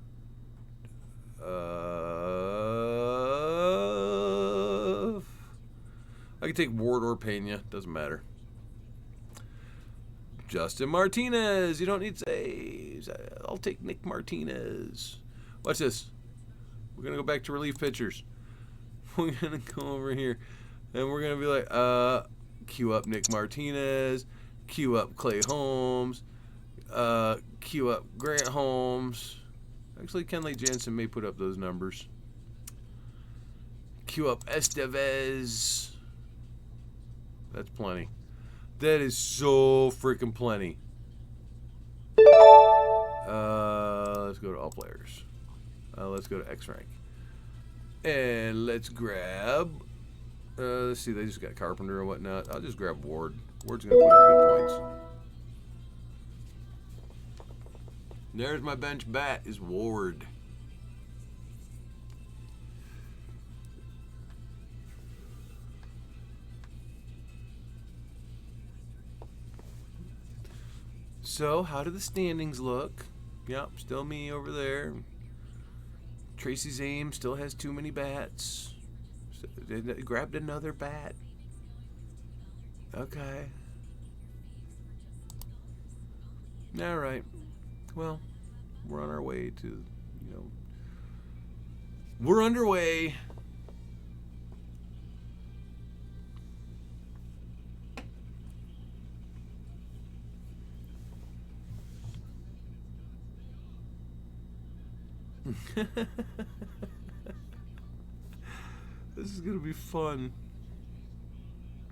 I could take Ward or Pena. Doesn't matter. Justin Martinez. You don't need saves. I'll take Nick Martinez. Watch this. We're going to go back to relief pitchers. We're going to go over here. And we're going to be like, cue up Nick Martinez. Cue up Clay Holmes. Cue up Grant Holmes. Actually, Kenley Jansen may put up those numbers. Cue up Estevez. That's plenty. That is so freaking plenty. Let's go to all players. Let's go to X rank. And let's grab... let's see, they just got Carpenter and whatnot. I'll just grab Ward. Ward's going to put up good points. There's my bench bat, is Ward. So, how do the standings look? Yep, still me over there. Tracy Zame still has too many bats. Grabbed another bat. Okay. All right. Well, we're on our way to, we're underway. This is going to be fun.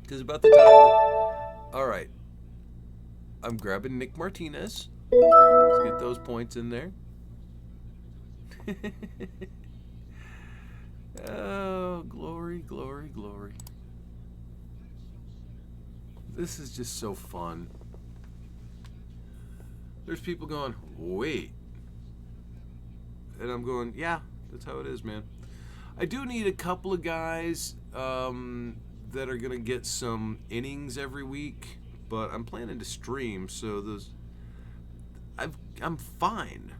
Because about the time that... All right. I'm grabbing Nick Martinez. Let's get those points in there. Oh, glory, glory, glory. This is just so fun. There's people going, wait. And I'm going, yeah, that's how it is, man. I do need a couple of guys that are going to get some innings every week, but I'm planning to stream, so those... I'm fine.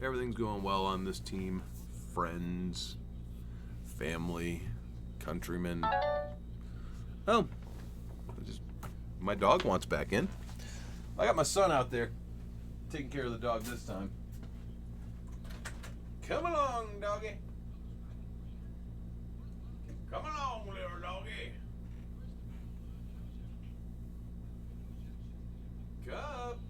Everything's going well on this team. Friends, family, countrymen. Oh, my dog wants back in. I got my son out there taking care of the dog this time. Come along, doggy. Come along, little doggy. Cup.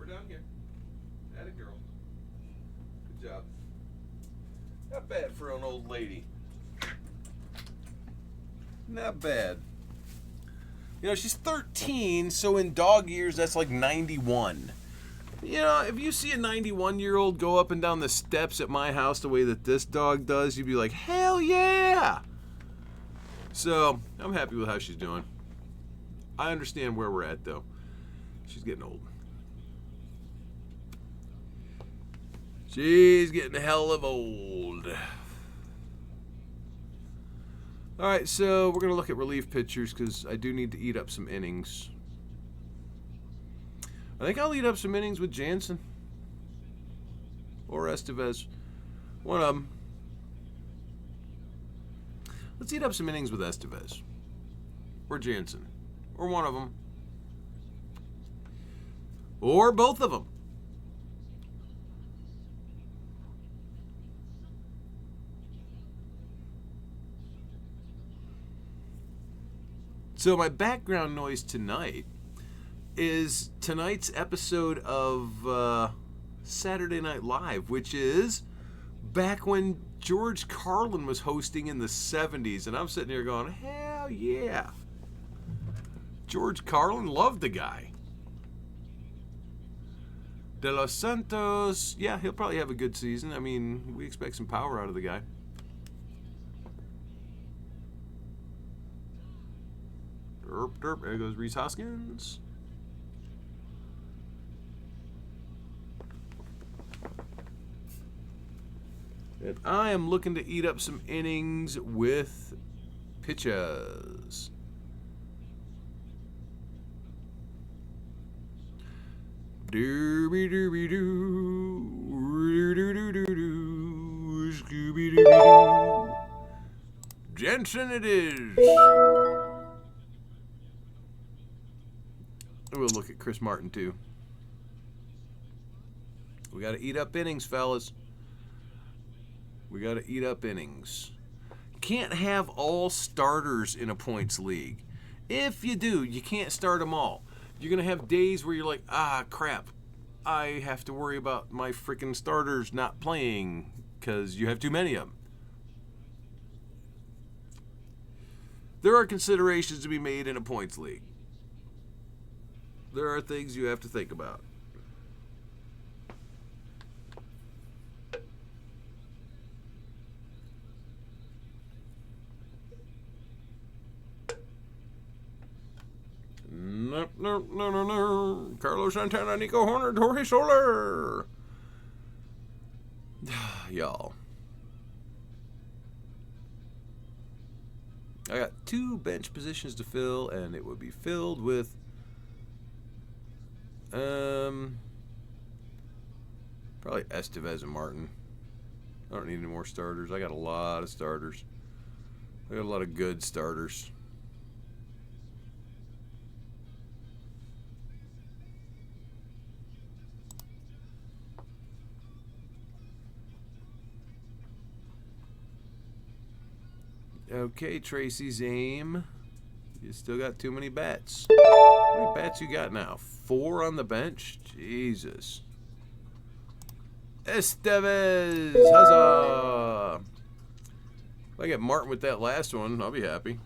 down here. Atta girl. Good job. Not bad for an old lady. Not bad. You know, she's 13, so in dog years, that's like 91. You know, if you see a 91-year-old go up and down the steps at my house the way that this dog does, you'd be like, hell yeah! So, I'm happy with how she's doing. I understand where we're at, though. She's getting old. She's getting hell of old. All right, so we're going to look at relief pitchers because I do need to eat up some innings. I think I'll eat up some innings with Jansen or Estevez. One of them. Let's eat up some innings with Estevez or Jansen or one of them or both of them. So my background noise tonight is tonight's episode of Saturday Night Live, which is back when George Carlin was hosting in the 70s. And I'm sitting here going, hell yeah. George Carlin, loved the guy. De Los Santos, yeah, he'll probably have a good season. I mean, we expect some power out of the guy. Derp, derp. There goes Rhys Hoskins. And I am looking to eat up some innings with pitchers. Doobie doobie doo, doo doo doo doo, Scooby dooby doo. Jensen it is. We'll look at Chris Martin too. We got to eat up innings, fellas. We got to eat up innings. Can't have all starters in a points league. If you do, you can't start them all. You're going to have days where you're like, ah, crap. I have to worry about my freaking starters not playing because you have too many of them. There are considerations to be made in a points league. There are things you have to think about. No. Carlos Santana, Nico Horner, Jorge Soler. Y'all. I got 2 bench positions to fill, and it would be filled with probably Estevez and Martin. I don't need any more starters. I got a lot of starters. I got a lot of good starters. Okay, Tracy Zame. You still got too many bats. How many bats you got now? 4 on the bench? Jesus. Estevez! Huzzah! If I get Martin with that last one, I'll be happy.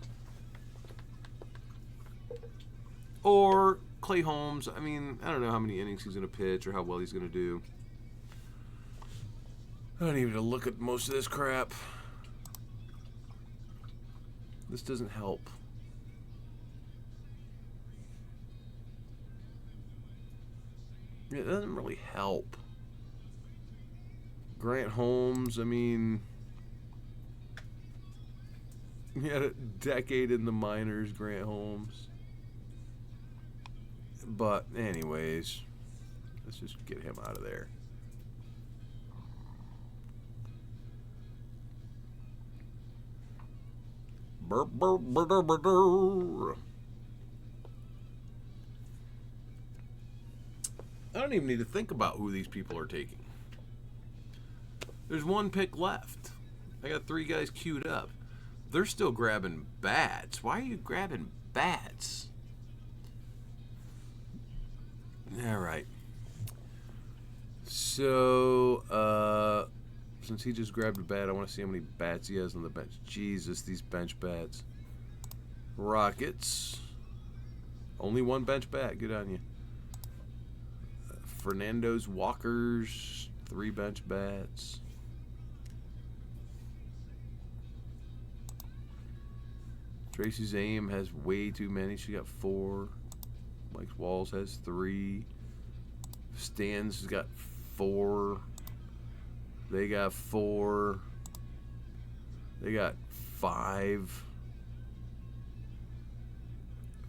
Or Clay Holmes. I mean, I don't know how many innings he's going to pitch or how well he's going to do. I don't even look at most of this crap. This doesn't help. It doesn't really help. Grant Holmes, I mean, he had a decade in the minors, Grant Holmes. But anyways, let's just get him out of there. Burr, burr, burr, burr, burr, burr. I don't even need to think about who these people are taking. There's 1 pick left. I got 3 guys queued up. They're still grabbing bats. Why are you grabbing bats? All right. So, since he just grabbed a bat, I want to see how many bats he has on the bench. Jesus, these bench bats. Rockets. Only one bench bat. Good on you. Fernando's Walkers. 3 bench bats. Tracy's Aim has way too many. She got 4. Mike's Walls has 3. Stan's has got 4. They got 4. They got 5.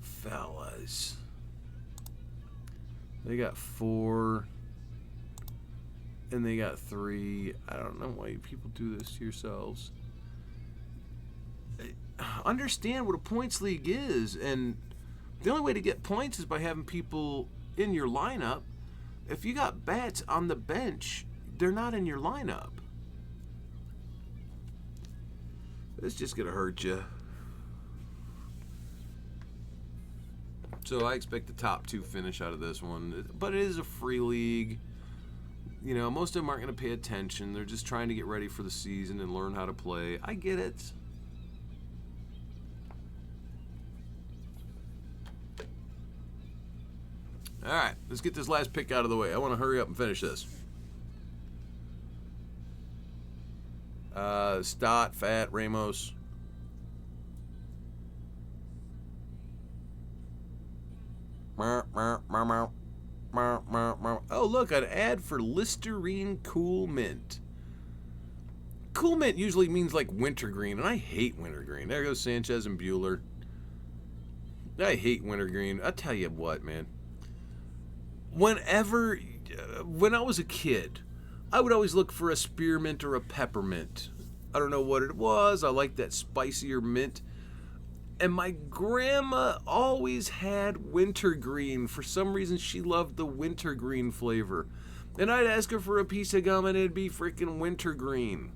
Fellas. They got 4. And they got 3. I don't know why people do this to yourselves. Understand what a points league is, and the only way to get points is by having people in your lineup. If you got bats on the bench, they're not in your lineup. It's just gonna hurt you. So I expect the top 2 finish out of this one, but it is a free league. You know, most of them aren't going to pay attention. They're just trying to get ready for the season and learn how to play. I get it. All right, let's get this last pick out of the way. I want to hurry up and finish this. Stott, Fat, Ramos. Oh, look, an ad for Listerine Cool Mint. Cool Mint usually means like wintergreen, and I hate wintergreen. There goes Sanchez and Bueller. I hate wintergreen. I'll tell you what, man. When I was a kid, I would always look for a spearmint or a peppermint. I don't know what it was. I like that spicier mint. And my grandma always had wintergreen. For some reason, she loved the wintergreen flavor. And I'd ask her for a piece of gum, and it'd be freaking wintergreen.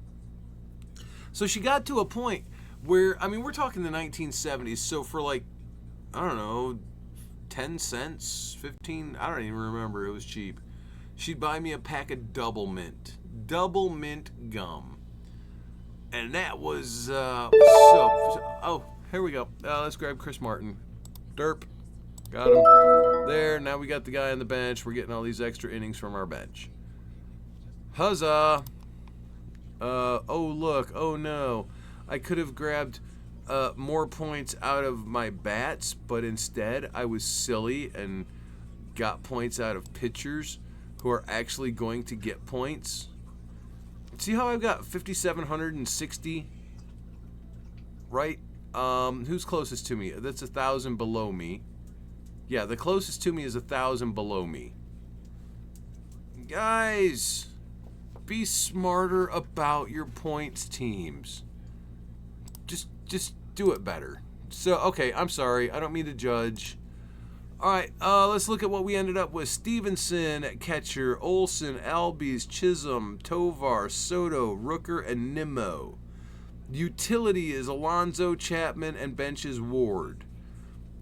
So she got to a point where, I mean, we're talking the 1970s. So for like, I don't know, 10 cents, 15, I don't even remember. It was cheap. She'd buy me a pack of double mint gum. And that was, oh, here we go. Let's grab Chris Martin. Derp. Got him. There. Now we got the guy on the bench. We're getting all these extra innings from our bench. Huzzah. Oh, look. Oh, no. I could have grabbed more points out of my bats, but instead I was silly and got points out of pitchers who are actually going to get points. See how I've got 5,760? Right? Who's closest to me? That's 1,000 below me. Yeah, the closest to me is 1,000 below me. Guys, be smarter about your points teams. Just do it better. So, okay, I'm sorry. I don't mean to judge. All right, let's look at what we ended up with. Stevenson at catcher, Olsen, Albies, Chisholm, Tovar, Soto, Rooker, and Nimmo. Utility is Alonso, Chapman, and bench is Ward.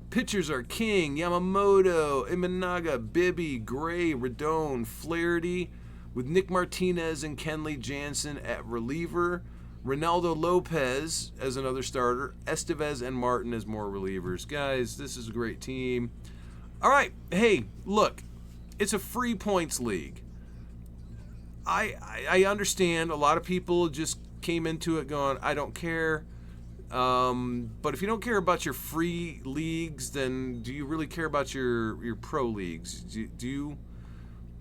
Pitchers are King, Yamamoto, Imanaga, Bibby, Gray, Redone, Flaherty, with Nick Martinez and Kenley Jansen at reliever. Ronaldo Lopez as another starter. Estevez and Martin as more relievers. Guys, this is a great team. All right, hey, look, it's a free points league. I understand a lot of people just came into it going, I don't care. But if you don't care about your free leagues, then do you really care about your pro leagues? Do you?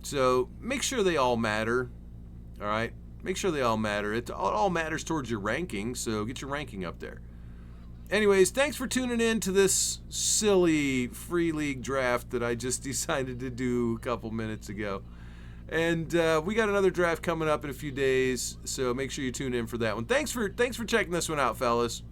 So make sure they all matter. All right, make sure they all matter. It all matters towards your ranking. So get your ranking up there. Anyways, thanks for tuning in to this silly free league draft that I just decided to do a couple minutes ago. And we got another draft coming up in a few days, so make sure you tune in for that one. Thanks for checking this one out, fellas.